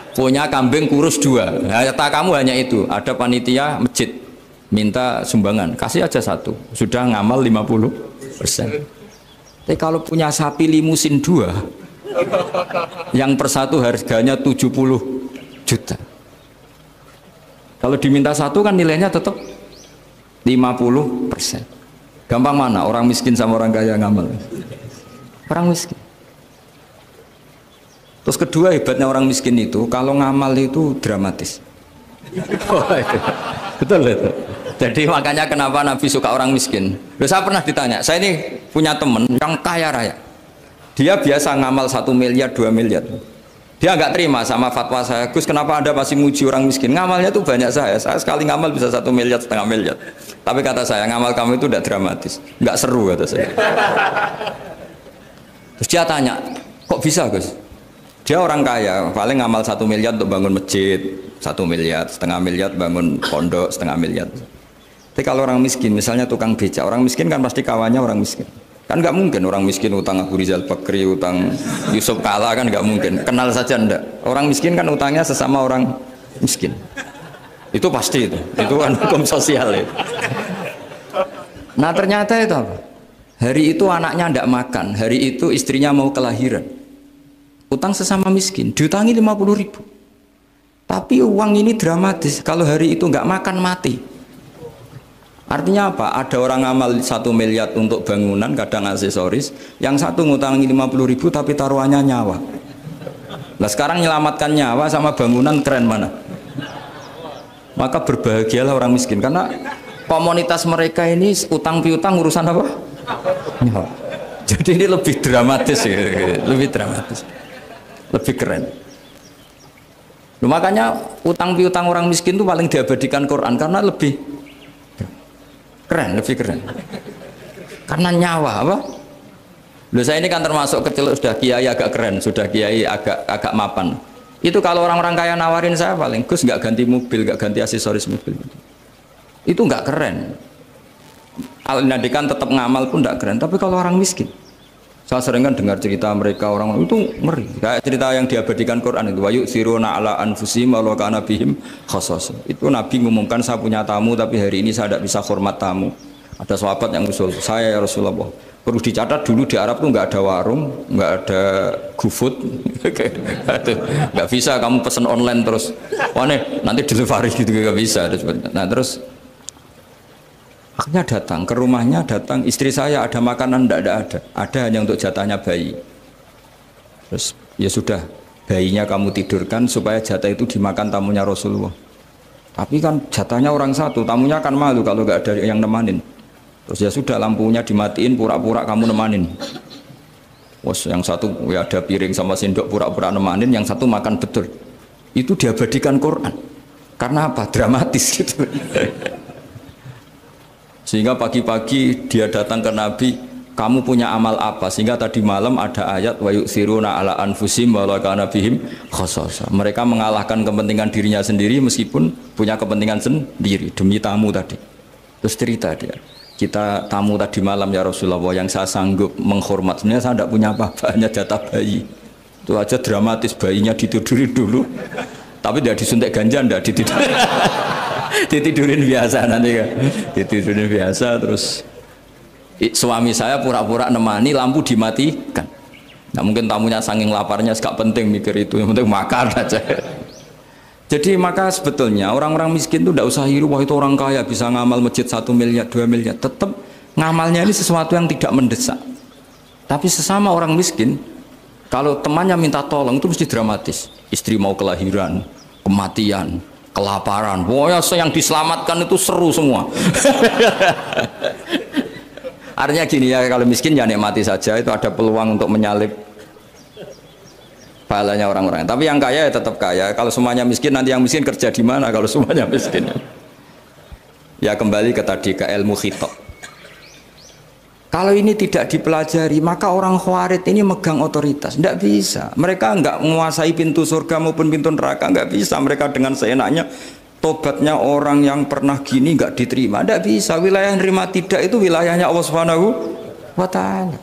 Punya kambing kurus 2. Nah, kamu hanya itu. Ada panitia masjid minta sumbangan, kasih aja 1. Sudah ngamal 50%. Tapi kalau punya sapi limusin 2, yang per 1 harganya 70 juta. Kalau diminta 1 kan nilainya tetap 50%. Gampang mana? Orang miskin sama orang kaya ngamal? Orang miskin. Terus kedua hebatnya orang miskin itu kalau ngamal itu dramatis. Oh, itu. Betul itu. Jadi makanya kenapa Nabi suka orang miskin. Loh, saya pernah ditanya, saya ini punya teman yang kaya raya. Dia biasa ngamal 1 miliar 2 miliar. Dia nggak terima sama fatwa saya, Gus kenapa Anda masih muji orang miskin? Ngamalnya tuh banyak saya sekali ngamal bisa 1 miliar, setengah miliar. Tapi kata saya, ngamal kamu itu tidak dramatis, nggak seru kata saya. Terus dia tanya, kok bisa Gus? Dia orang kaya, paling ngamal 1 miliar untuk bangun masjid, 1 miliar, setengah miliar bangun pondok, setengah miliar. Tapi kalau orang miskin, misalnya tukang beca, orang miskin kan pasti kawannya orang miskin. Kan nggak mungkin orang miskin utang Abu Rizal Bakri, utang Yusuf Kala kan nggak mungkin. Kenal saja ndak. Orang miskin kan utangnya sesama orang miskin. Itu pasti itu kan hukum sosial itu. Nah ternyata itu apa? Hari itu anaknya ndak makan, hari itu istrinya mau kelahiran. Utang sesama miskin, diutangi 50.000. Tapi uang ini dramatis, kalau hari itu nggak makan mati. Artinya apa? Ada orang amal 1 miliar untuk bangunan, kadang aksesoris, yang satu ngutangi 50.000 tapi taruhannya nyawa. Nah sekarang menyelamatkan nyawa sama bangunan keren mana? Maka berbahagialah orang miskin, karena komunitas mereka ini utang piutang urusan apa? Nyawa. Jadi ini lebih dramatis ya, lebih dramatis. Lebih keren. Makanya utang piutang orang miskin itu paling diabadikan Quran karena lebih. Keren, lebih keren. Karena nyawa apa? Loh saya ini kan termasuk kecil sudah kiai agak keren, sudah kiai agak mapan. Itu kalau orang-orang kaya nawarin saya paling Gus nggak ganti mobil, nggak ganti aksesoris mobil. Itu nggak keren. Al-Nadikan tetap ngamal pun nggak keren. Tapi kalau orang miskin, saya sering kan dengar cerita mereka orang itu ngeri. Kayak cerita yang diabadikan Quran itu, wa yu'thiruna ala anfusihim walau kana bihim khassasah. Itu Nabi ngumumkan saya punya tamu tapi hari ini saya tidak bisa hormat tamu. Ada sahabat yang usul, saya ya Rasulullah. Perlu dicatat dulu di Arab tuh nggak ada warung, nggak ada GoFood, nggak bisa kamu pesen online terus. Wah nih nanti delivery gitu nggak bisa. Nah terus akhirnya datang ke rumahnya, datang istri saya ada makanan tidak ada hanya untuk jatahnya bayi. Terus ya sudah bayinya kamu tidurkan supaya jatah itu dimakan tamunya Rasulullah. Tapi kan jatahnya orang satu, tamunya kan malu kalau nggak ada yang nemanin. Terus ya sudah lampunya dimatiin, pura-pura kamu nemanin. Wos yang satu ya ada piring sama sendok pura-pura nemanin, yang satu makan betul. Itu diabadikan Quran. Karena apa? Dramatis gitu. Sehingga pagi-pagi dia datang ke Nabi, kamu punya amal apa? Sehingga tadi malam ada ayat wa yu'thiruna ala anfusihim walau kana bihim khassasah. Mereka mengalahkan kepentingan dirinya sendiri meskipun punya kepentingan sendiri demi tamu tadi. Terus cerita dia, kita tamu tadi malam ya Rasulullah yang saya sanggup menghormat, sebenarnya saya tidak punya apa-apa, hanya jatah bayi. Itu aja dramatis, bayinya ditidurin dulu tapi tidak disuntik ganja, tidak ditidurin. Ditidurin biasa nanti kan, ditidurin biasa. Terus suami saya pura-pura nemani, lampu dimatikan. Nah mungkin tamunya saking laparnya gak penting mikir itu, yang penting makan aja. Jadi maka sebetulnya orang-orang miskin itu tidak usah hiru, wah itu orang kaya bisa ngamal masjid 1 miliar, 2 miliar. Tetap ngamalnya ini sesuatu yang tidak mendesak. Tapi sesama orang miskin, kalau temannya minta tolong itu mesti dramatis. Istri mau kelahiran, kematian, kelaparan. Pokoknya yang diselamatkan itu seru semua. Artinya gini ya, kalau miskin ya nikmati saja, itu ada peluang untuk menyalip pahalanya orang-orang. Tapi yang kaya ya tetap kaya. Kalau semuanya miskin, nanti yang miskin kerja di mana kalau semuanya miskin? Ya kembali ke tadi, ke ilmu khitab. Kalau ini tidak dipelajari, maka orang khawarid ini megang otoritas. Tidak bisa. Mereka nggak menguasai pintu surga maupun pintu neraka. Nggak bisa. Mereka dengan seenaknya, tobatnya orang yang pernah gini nggak diterima. Tidak bisa. Wilayah yang nerima tidak itu wilayahnya Allah Subhanahu wa Ta'ala.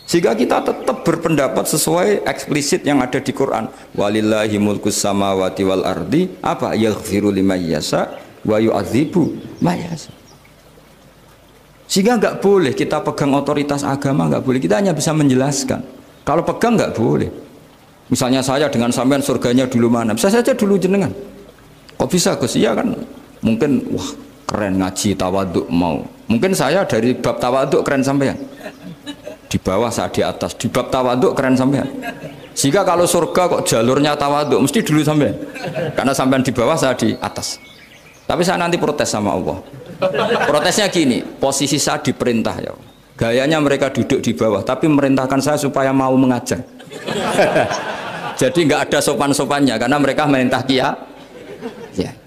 Sehingga kita tetap berpendapat sesuai eksplisit yang ada di Quran. Walillahi mulkus samawati wal ardi. Apa? Yaghfiru liman yasha wa yu'adzibu man yasha. Sehingga nggak boleh kita pegang otoritas agama, nggak boleh. Kita hanya bisa menjelaskan. Kalau pegang nggak boleh. Misalnya saya dengan sampean surganya dulu mana? Bisa saja dulu jenengan. Kok bisa Gus? Iya kan? Mungkin wah keren ngaji tawaduk mau. Mungkin saya dari bab tawaduk keren sampean. Di bawah saya di atas. Di bab tawaduk keren sampean. Sehingga kalau surga kok jalurnya tawaduk mesti dulu sampean. Karena sampean di bawah saya di atas. Tapi saya nanti protes sama Allah. Protesnya gini, posisi saya diperintah ya. Gayanya mereka duduk di bawah, tapi merintahkan saya supaya mau mengajar. Jadi nggak ada sopan-sopannya karena mereka merintah kia. Ya.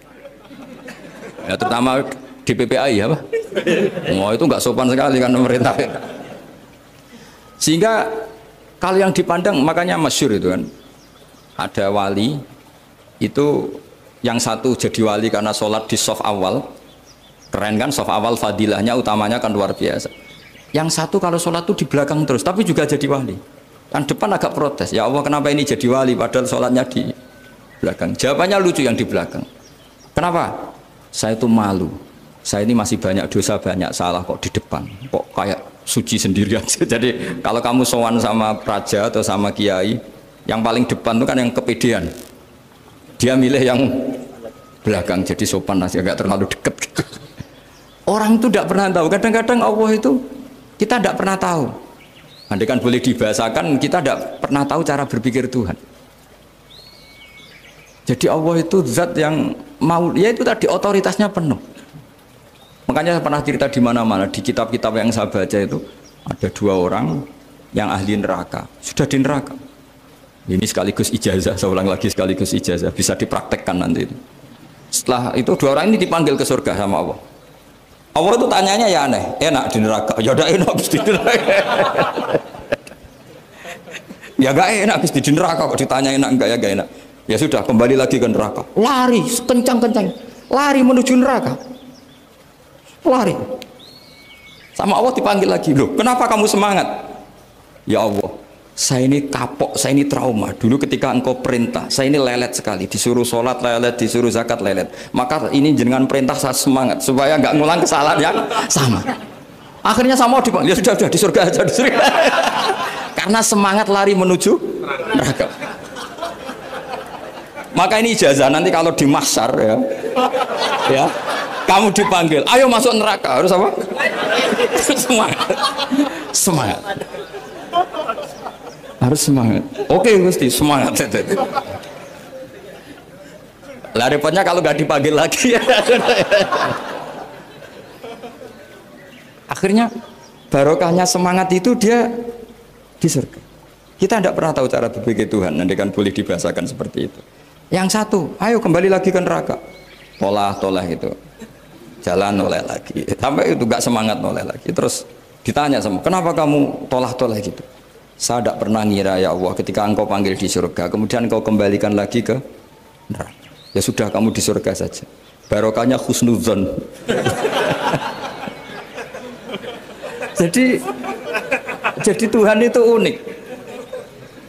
Ya terutama di PPAI ya, Pak. Oh itu nggak sopan sekali kan merintah. Sehingga kalau yang dipandang makanya masyhur itu kan. Ada wali itu yang satu jadi wali karena sholat di shaf awal. Keren kan, shaf awal fadilahnya utamanya kan luar biasa. Yang satu kalau sholat itu di belakang terus, tapi juga jadi wali. Yang depan agak protes, ya Allah kenapa ini jadi wali padahal sholatnya di belakang. Jawabannya lucu yang di belakang. Kenapa? Saya itu malu. Saya ini masih banyak dosa, banyak salah kok di depan. Kok kayak suci sendiri aja. Jadi kalau kamu sowan sama praja atau sama kiai, yang paling depan itu kan yang kepedean. Dia milih yang belakang jadi sopan, masih agak terlalu dekat gitu. Orang itu tidak pernah tahu. Kadang-kadang Allah itu kita tidak pernah tahu. Andai kan boleh dibahasakan, kita tidak pernah tahu cara berpikir Tuhan. Jadi Allah itu zat yang mau, ya itu tadi otoritasnya penuh. Makanya saya pernah cerita di mana-mana di kitab-kitab yang saya baca itu ada 2 orang yang ahli neraka, sudah di neraka. Ini sekaligus ijazah, saya ulang lagi sekaligus ijazah, bisa dipraktekkan nanti. Setelah itu 2 orang ini dipanggil ke surga sama Allah. Allah itu tanyanya ya aneh, enak di neraka, ya udah enak di neraka. Ya gak enak di neraka kok ditanya enak enggak ya gak enak. Ya sudah kembali lagi ke neraka. Lari kencang-kencang, lari menuju neraka. Lari. Sama Allah dipanggil lagi, loh kenapa kamu semangat? Ya Allah, saya ini kapok, saya ini trauma. Dulu ketika engkau perintah, saya ini lelet sekali. Disuruh sholat lelet, disuruh zakat lelet. Maka ini jenengan perintah saya semangat supaya nggak ngulang kesalahan yang sama. Akhirnya sama Allah dipanggil, ya sudah di surga aja, di surga. Karena semangat lari menuju neraka. Maka ini ijazah nanti kalau di mahsyar ya, kamu dipanggil, ayo masuk neraka, harus apa? Semangat, semangat, harus semangat. Oke Gusti, semangat. Lah repotnya kalau nggak dipanggil lagi. Akhirnya barokahnya semangat itu dia di surga. Kita tidak pernah tahu cara berpikir Tuhan, nanti kan boleh dibahasakan seperti itu. Yang satu, ayo kembali lagi ke neraka, tolah gitu, jalan noleh lagi, sampai itu gak semangat noleh lagi. Terus ditanya sama, kenapa kamu tolah gitu? Saya tidak pernah ngira ya Allah, ketika engkau panggil di surga, kemudian engkau kembalikan lagi ke neraka. Ya sudah kamu di surga saja. Barokahnya husnudzon. Jadi Tuhan itu unik.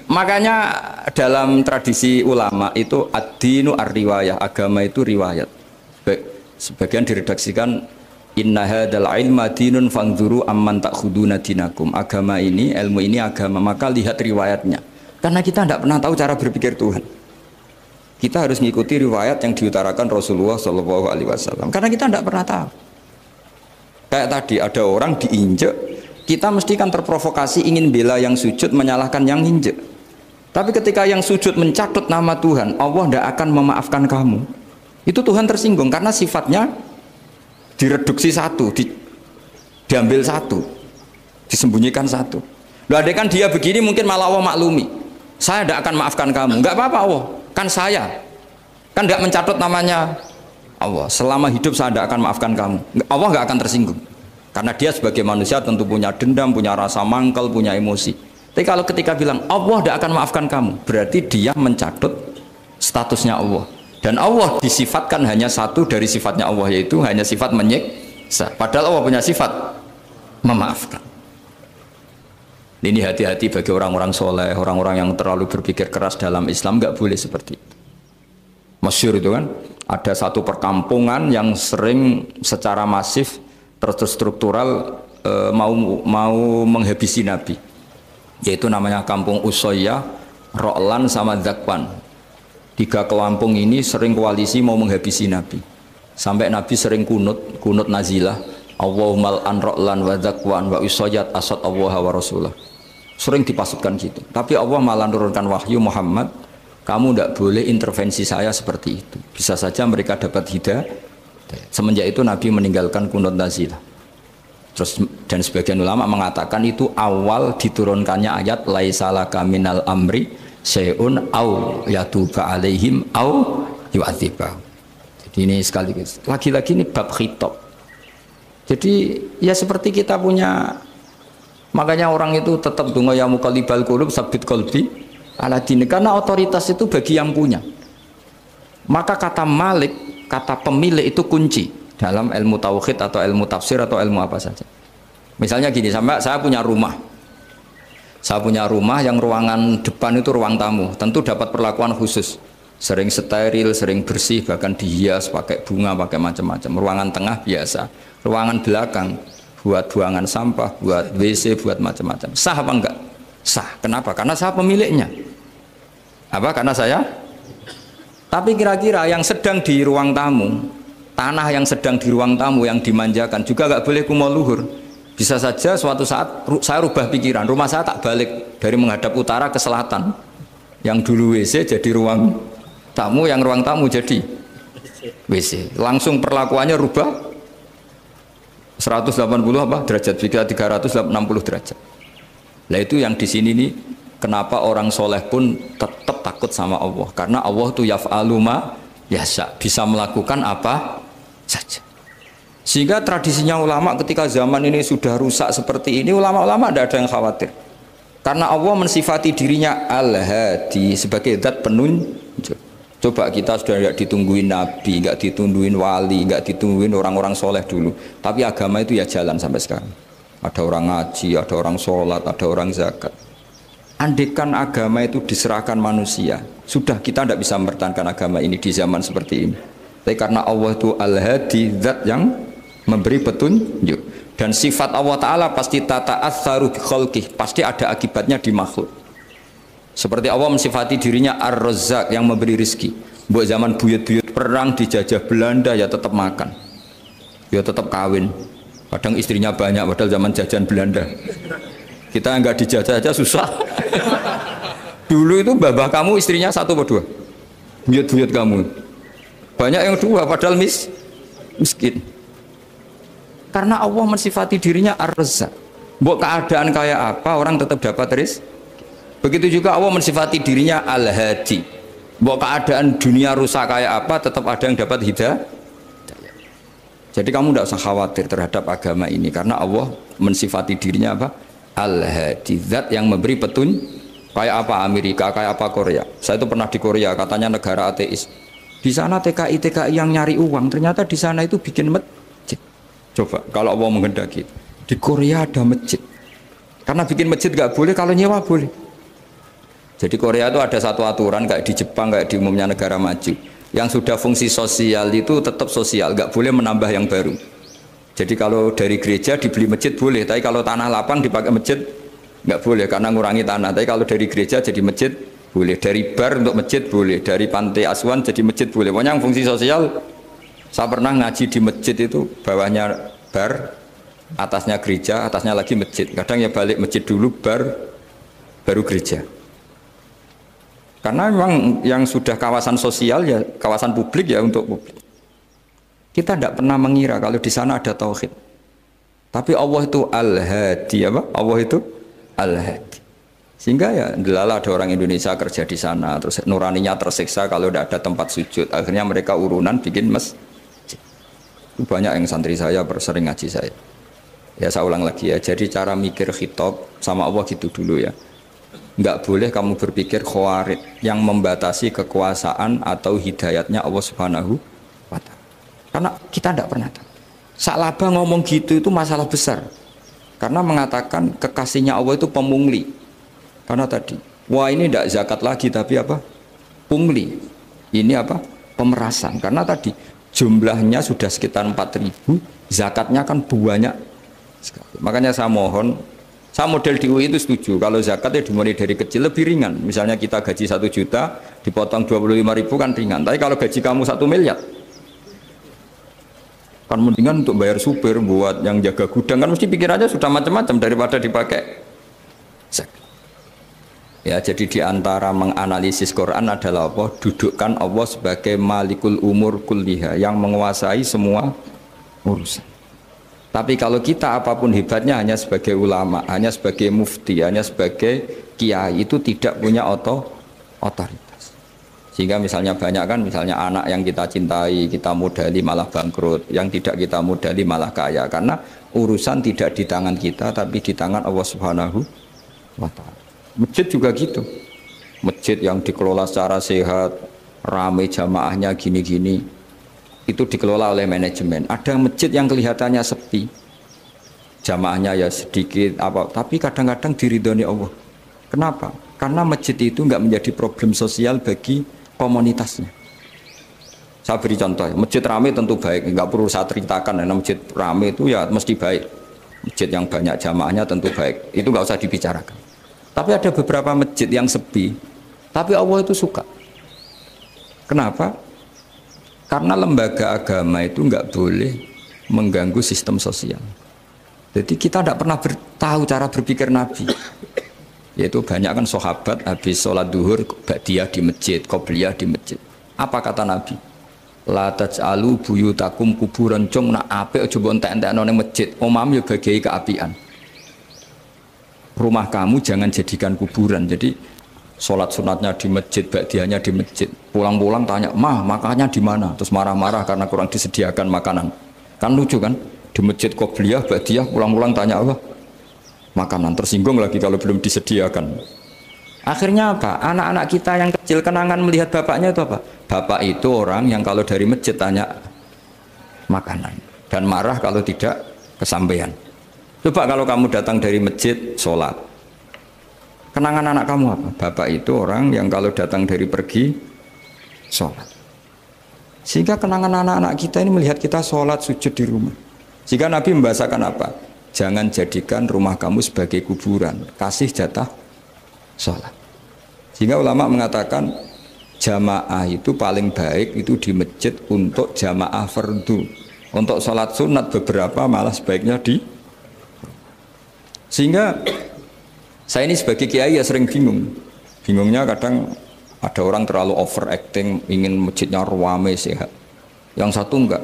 Makanya dalam tradisi ulama itu ad-dinu ar-riwayah, agama itu riwayat. Sebagian diredaksikan inna hadzal ilma dinun fanzuru amman ta'khuduna dinakum. Agama ini, ilmu ini agama, maka lihat riwayatnya. Karena kita tidak pernah tahu cara berpikir Tuhan. Kita harus mengikuti riwayat yang diutarakan Rasulullah SAW. Karena kita tidak pernah tahu. Kayak tadi ada orang diinjek, kita mesti kan terprovokasi ingin bela yang sujud menyalahkan yang injek. Tapi ketika yang sujud mencatut nama Tuhan, Allah tidak akan memaafkan kamu. Itu Tuhan tersinggung karena sifatnya direduksi satu, diambil satu, disembunyikan satu. Loh, ada kan dia begini mungkin malah Allah maklumi. Saya tidak akan maafkan kamu. Enggak apa-apa Allah, kan saya. Kan tidak mencatut namanya Allah. Selama hidup saya tidak akan maafkan kamu. Allah nggak akan tersinggung. Karena dia sebagai manusia tentu punya dendam, punya rasa mangkal, punya emosi. Tapi kalau ketika bilang Allah tidak akan maafkan kamu, berarti dia mencatut statusnya Allah. Dan Allah disifatkan hanya satu dari sifatnya Allah, yaitu hanya sifat menyiksa. Padahal Allah punya sifat memaafkan. Ini hati-hati bagi orang-orang soleh, orang-orang yang terlalu berpikir keras dalam Islam, nggak boleh seperti itu. Masyhur itu kan, ada satu perkampungan yang sering secara masif terstruktural mau menghabisi Nabi, yaitu namanya kampung Usoyyah, Ro'lan sama Zakwan. 3 kampung ini sering koalisi mau menghabisi Nabi, sampai Nabi sering kunut nazilah, Allahumma an Ro'lan wa Zakwan wa Usoyyat asad Allah wa Rasulah. Sering dipasutkan gitu, tapi Allah malah turunkan wahyu, Muhammad kamu tidak boleh intervensi saya seperti itu. Bisa saja mereka dapat hidayah. Semenjak itu Nabi meninggalkan kunut nazilah. Terus dan sebagian ulama mengatakan itu awal diturunkannya ayat laisalaka minal amri syai'un au yatuba alaihim au yu'adzibahum. Jadi ini sekaligus lagi-lagi ini bab khitab. Jadi ya seperti kita punya, makanya orang itu tetap donga ya muqallibal qulub sabbit qalbi ala dini, karena otoritas itu bagi yang punya. Maka kata malik, kata pemilik itu kunci dalam ilmu tauhid atau ilmu tafsir atau ilmu apa saja. Misalnya gini, sampai saya punya rumah. Saya punya rumah yang ruangan depan itu ruang tamu, tentu dapat perlakuan khusus. Sering steril, sering bersih, bahkan dihias pakai bunga, pakai macam-macam. Ruangan tengah biasa, ruangan belakang buat buangan sampah, buat WC, buat macam-macam. Sah apa enggak? Sah. Kenapa? Karena saya pemiliknya. Apa? Karena saya. Tapi kira-kira yang sedang di ruang tamu, tanah yang sedang di ruang tamu yang dimanjakan juga nggak boleh kumo luhur. Bisa saja suatu saat saya rubah pikiran, rumah saya tak balik dari menghadap utara ke selatan. Yang dulu WC jadi ruang tamu, yang ruang tamu jadi WC. Langsung perlakuannya rubah 180 apa derajat, 360 derajat. Nah itu yang di sini nih, kenapa orang soleh pun tetap takut sama Allah, karena Allah tuh yaf'alu ma yasha, bisa melakukan apa saja. Sehingga tradisinya ulama ketika zaman ini sudah rusak seperti ini, ulama-ulama tidak ada yang khawatir. Karena Allah mensifati dirinya Al-Hadi sebagai zat penunjuk. Coba kita sudah tidak ditungguin nabi, nggak ditungguin wali, nggak ditungguin orang-orang soleh dulu. Tapi agama itu ya jalan sampai sekarang. Ada orang ngaji, ada orang sholat, ada orang zakat. Andaikan agama itu diserahkan manusia, sudah kita tidak bisa mempertahankan agama ini di zaman seperti ini. Tapi karena Allah itu Al-Hadi, zat yang memberi petunjuk, dan sifat Allah Ta'ala pasti tata'atsaru bi khalqih, pasti ada akibatnya di makhluk. Seperti Allah mensifati dirinya Ar-Razzaq yang memberi rizki. Buat zaman buyut-buyut perang dijajah Belanda ya tetap makan, ya tetap kawin. Kadang istrinya banyak padahal zaman jajan Belanda. Kita nggak dijajah aja susah. Dulu itu babah kamu istrinya satu atau dua, buyut-buyut kamu banyak yang dua padahal miskin. Karena Allah mensifati dirinya Ar-Razzaq. Mbok keadaan kayak apa orang tetap dapat rizki. Begitu juga Allah mensifati dirinya Al-Hadi. Mbok keadaan dunia rusak kayak apa tetap ada yang dapat hidayah. Jadi kamu tidak usah khawatir terhadap agama ini karena Allah mensifati dirinya apa? Al-Hadi, zat yang memberi petunjuk. Kayak apa Amerika, kayak apa Korea. Saya itu pernah di Korea, katanya negara ateis. Di sana TKI yang nyari uang, ternyata di sana itu bikin masjid. Coba kalau Allah menghendaki, di Korea ada masjid. Karena bikin masjid nggak boleh, kalau nyewa boleh. Jadi Korea itu ada satu aturan kayak di Jepang, kayak di umumnya negara maju. Yang sudah fungsi sosial itu tetap sosial, nggak boleh menambah yang baru. Jadi kalau dari gereja dibeli masjid boleh, tapi kalau tanah lapang dipakai masjid nggak boleh karena ngurangi tanah. Tapi kalau dari gereja jadi masjid boleh, dari bar untuk masjid boleh, dari pantai asuhan jadi masjid boleh. Pokoknya yang fungsi sosial. Saya pernah ngaji di masjid itu, bawahnya bar, atasnya gereja, atasnya lagi masjid. Kadang ya balik masjid dulu, bar, baru gereja. Karena memang yang sudah kawasan sosial ya, kawasan publik ya untuk publik. Kita tidak pernah mengira kalau di sana ada tauhid. Tapi Allah itu Al-Hadi, apa? Allah itu Al-Hadi. Sehingga ya, delala ada orang Indonesia kerja di sana, terus nuraninya tersiksa kalau tidak ada tempat sujud. Akhirnya mereka urunan bikin masjid. Banyak yang santri saya sering ngaji saya. Ya saya ulang lagi ya. Jadi cara mikir khitab sama Allah gitu dulu ya. Enggak boleh kamu berpikir khawarid yang membatasi kekuasaan atau hidayatnya Allah Subhanahu wa ta'ala. Karena kita tidak pernah tahu. Sa'labah ngomong gitu itu masalah besar. Karena mengatakan kekasihnya Allah itu pemungli. Karena tadi, wah ini tidak zakat lagi tapi apa? Pungli. Ini apa? Pemerasan. Karena tadi jumlahnya sudah sekitar 4.000, zakatnya kan banyak sekali. Makanya saya mohon, saya model di UI itu setuju, kalau zakatnya dimulai dari kecil lebih ringan. Misalnya kita gaji 1 juta, dipotong 25.000 kan ringan. Tapi kalau gaji kamu 1 miliar, kan mendingan untuk bayar supir, buat yang jaga gudang, kan mesti pikir aja sudah macam-macam daripada dipakai zakat. Ya, jadi diantara menganalisis Quran adalah apa? Dudukkan Allah sebagai malikul umur kulliha, yang menguasai semua urusan. Tapi kalau kita apapun hebatnya hanya sebagai ulama, hanya sebagai mufti, hanya sebagai kiai, itu tidak punya otoritas. Sehingga misalnya banyak kan, misalnya anak yang kita cintai, kita modali malah bangkrut, yang tidak kita modali malah kaya. Karena urusan tidak di tangan kita, tapi di tangan Allah Subhanahu wa ta'ala. Masjid juga gitu. Masjid yang dikelola secara sehat, ramai jamaahnya gini-gini, itu dikelola oleh manajemen. Ada masjid yang kelihatannya sepi, jamaahnya ya sedikit, tapi kadang-kadang diridhoni Allah. Kenapa? Karena masjid itu nggak menjadi problem sosial bagi komunitasnya. Saya beri contoh, masjid ramai tentu baik, nggak perlu saya ceritakan. Karena masjid ramai itu ya mesti baik. Masjid yang banyak jamaahnya tentu baik, itu nggak usah dibicarakan. Tapi ada beberapa masjid yang sepi, tapi Allah itu suka. Kenapa? Karena lembaga agama itu nggak boleh mengganggu sistem sosial. Jadi kita tidak pernah tahu cara berpikir Nabi. Yaitu banyak kan sahabat habis sholat duhur, ba'diyah di masjid, qobliyah di masjid. Apa kata Nabi? La taj'alu buyutakum kuburan, cung nak apik aja mbok entek-entekno ning masjid. Omam yo bagiai keapian. Rumah kamu jangan jadikan kuburan. Jadi sholat sunatnya di masjid, ba'diyahnya di masjid. Pulang-pulang tanya, mah makannya di mana? Terus marah-marah karena kurang disediakan makanan. Kan lucu kan? Di masjid Qobliyah, Ba'diyah, pulang-pulang tanya Allah. Makanan tersinggung lagi kalau belum disediakan. Akhirnya apa? Anak-anak kita yang kecil kenangan melihat bapaknya itu apa? Bapak itu orang yang kalau dari masjid tanya makanan dan marah kalau tidak kesampaian. Coba kalau kamu datang dari masjid sholat, kenangan anak kamu apa? Bapak itu orang yang kalau datang dari pergi sholat. Sehingga kenangan anak-anak kita ini melihat kita sholat sujud di rumah. Jika Nabi membahasakan apa? Jangan jadikan rumah kamu sebagai kuburan, kasih jatah sholat. Sehingga ulama mengatakan jamaah itu paling baik itu di masjid untuk jamaah fardu. Untuk sholat sunat beberapa malah sebaiknya di. Sehingga saya ini sebagai kiai ya sering bingung. Bingungnya kadang ada orang terlalu overacting, ingin masjidnya ruame sehat. Yang satu enggak.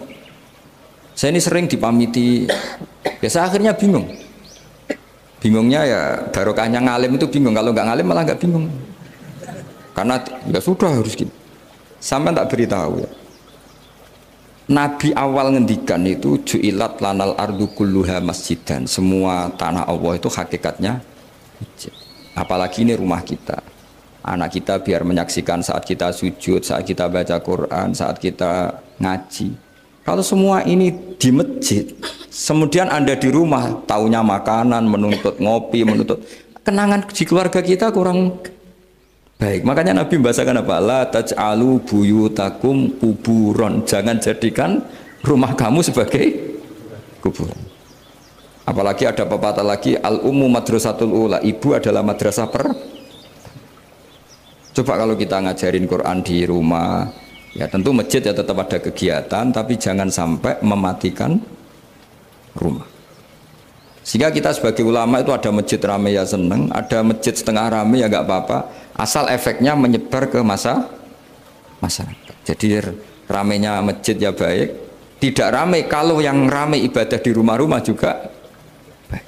Saya ini sering dipamiti. Biasa akhirnya bingung. Bingungnya ya barokahnya ngalim itu bingung. Kalau enggak ngalim malah enggak bingung. Karena ya sudah harus gitu. Sampai tak beritahu ya. Nabi awal ngendikan itu ju'ilat lanal ardu kulluha masjidan. Semua tanah Allah itu hakikatnya masjid. Apalagi ini rumah kita. Anak kita biar menyaksikan saat kita sujud, saat kita baca Quran, saat kita ngaji. Kalau semua ini di masjid, kemudian Anda di rumah taunya makanan, menuntut ngopi, menuntut kenangan di keluarga kita kurang baik. Makanya Nabi membahasakan apa? La taj'alu buyutakum kuburon. Jangan jadikan rumah kamu sebagai kuburan. Apalagi ada pepatah lagi, al-ummu madrasatul ula. Ibu adalah madrasah Coba kalau kita ngajarin Quran di rumah, ya tentu masjid ya tetap ada kegiatan, tapi jangan sampai mematikan rumah. Sehingga kita sebagai ulama itu ada masjid rame ya seneng, ada masjid setengah rame ya nggak apa-apa, asal efeknya menyebar ke masyarakat. Jadi ramenya masjid ya baik, tidak rame kalau yang rame ibadah di rumah-rumah juga baik.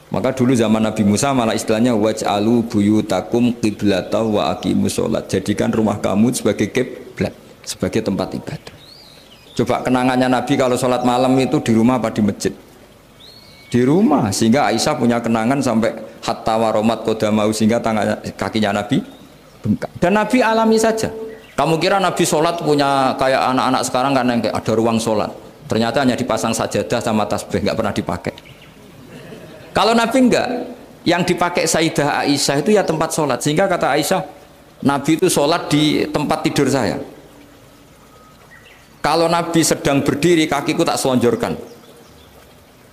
Maka dulu zaman Nabi Musa malah istilahnya waj'alu buyutakum qiblata wa aqimus sholat. Jadikan rumah kamu sebagai kiblat, sebagai tempat ibadah. Coba kenangannya Nabi kalau sholat malam itu di rumah apa di masjid? Di rumah, sehingga Aisyah punya kenangan sampai hatta waromat qodamau, sehingga kakinya Nabi bengkak. Dan Nabi alami saja. Kamu kira Nabi sholat punya kayak anak-anak sekarang kan yang ada ruang sholat, ternyata hanya dipasang sajadah sama tasbih, nggak pernah dipakai. Kalau Nabi enggak, yang dipakai Sayyidah Aisyah itu ya tempat sholat. Sehingga kata Aisyah, Nabi itu sholat di tempat tidur saya. Kalau Nabi sedang berdiri, kakiku tak selonjorkan.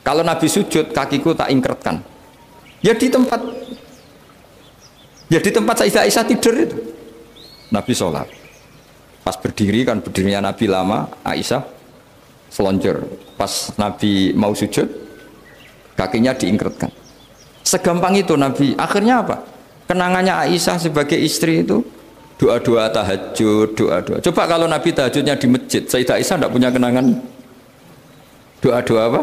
Kalau Nabi sujud, kakiku tak ingkretkan. Ya di tempat Sayyidah Aisyah tidur itu. Nabi sholat. Pas berdiri kan berdirinya Nabi lama, Aisyah selonjor. Pas Nabi mau sujud, kakinya diingkretkan. Segampang itu Nabi. Akhirnya apa? Kenangannya Aisyah sebagai istri itu doa-doa tahajud, doa-doa. Coba kalau Nabi tahajudnya di masjid, Sayyidah Aisyah tidak punya kenangan doa-doa apa?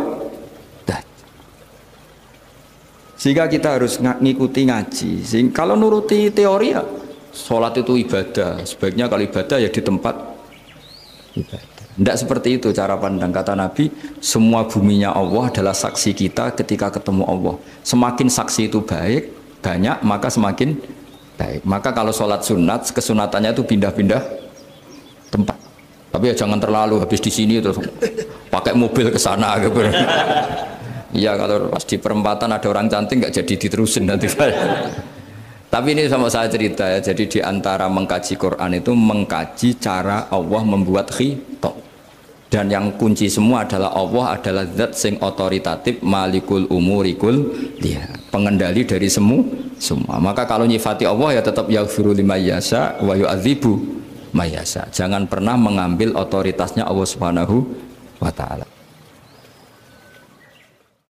Sehingga kita harus ngikuti ngaji. Sehingga kalau nuruti teori ya sholat itu ibadah. Sebaiknya kalau ibadah ya di tempat ibadah. Tidak seperti itu cara pandang. Kata Nabi, semua buminya Allah adalah saksi kita ketika ketemu Allah. Semakin saksi itu banyak, maka semakin baik. Maka kalau sholat sunat, kesunatannya itu pindah-pindah tempat. Tapi ya jangan terlalu habis di sini terus pakai mobil ke sana gitu. Iya, kalau pas di perempatan ada orang cantik nggak jadi diterusin nanti. Tapi ini sama saya cerita ya. Jadi di antara mengkaji Quran itu mengkaji cara Allah membuat khitab. Dan yang kunci semua adalah Allah adalah zat sing otoritatif, malikul umurikul dia, pengendali dari semua. Maka kalau nyifati Allah ya tetap yaghfiru liman yasha wa yu'adzibu may yasha. Jangan pernah mengambil otoritasnya Allah Subhanahu wa taala.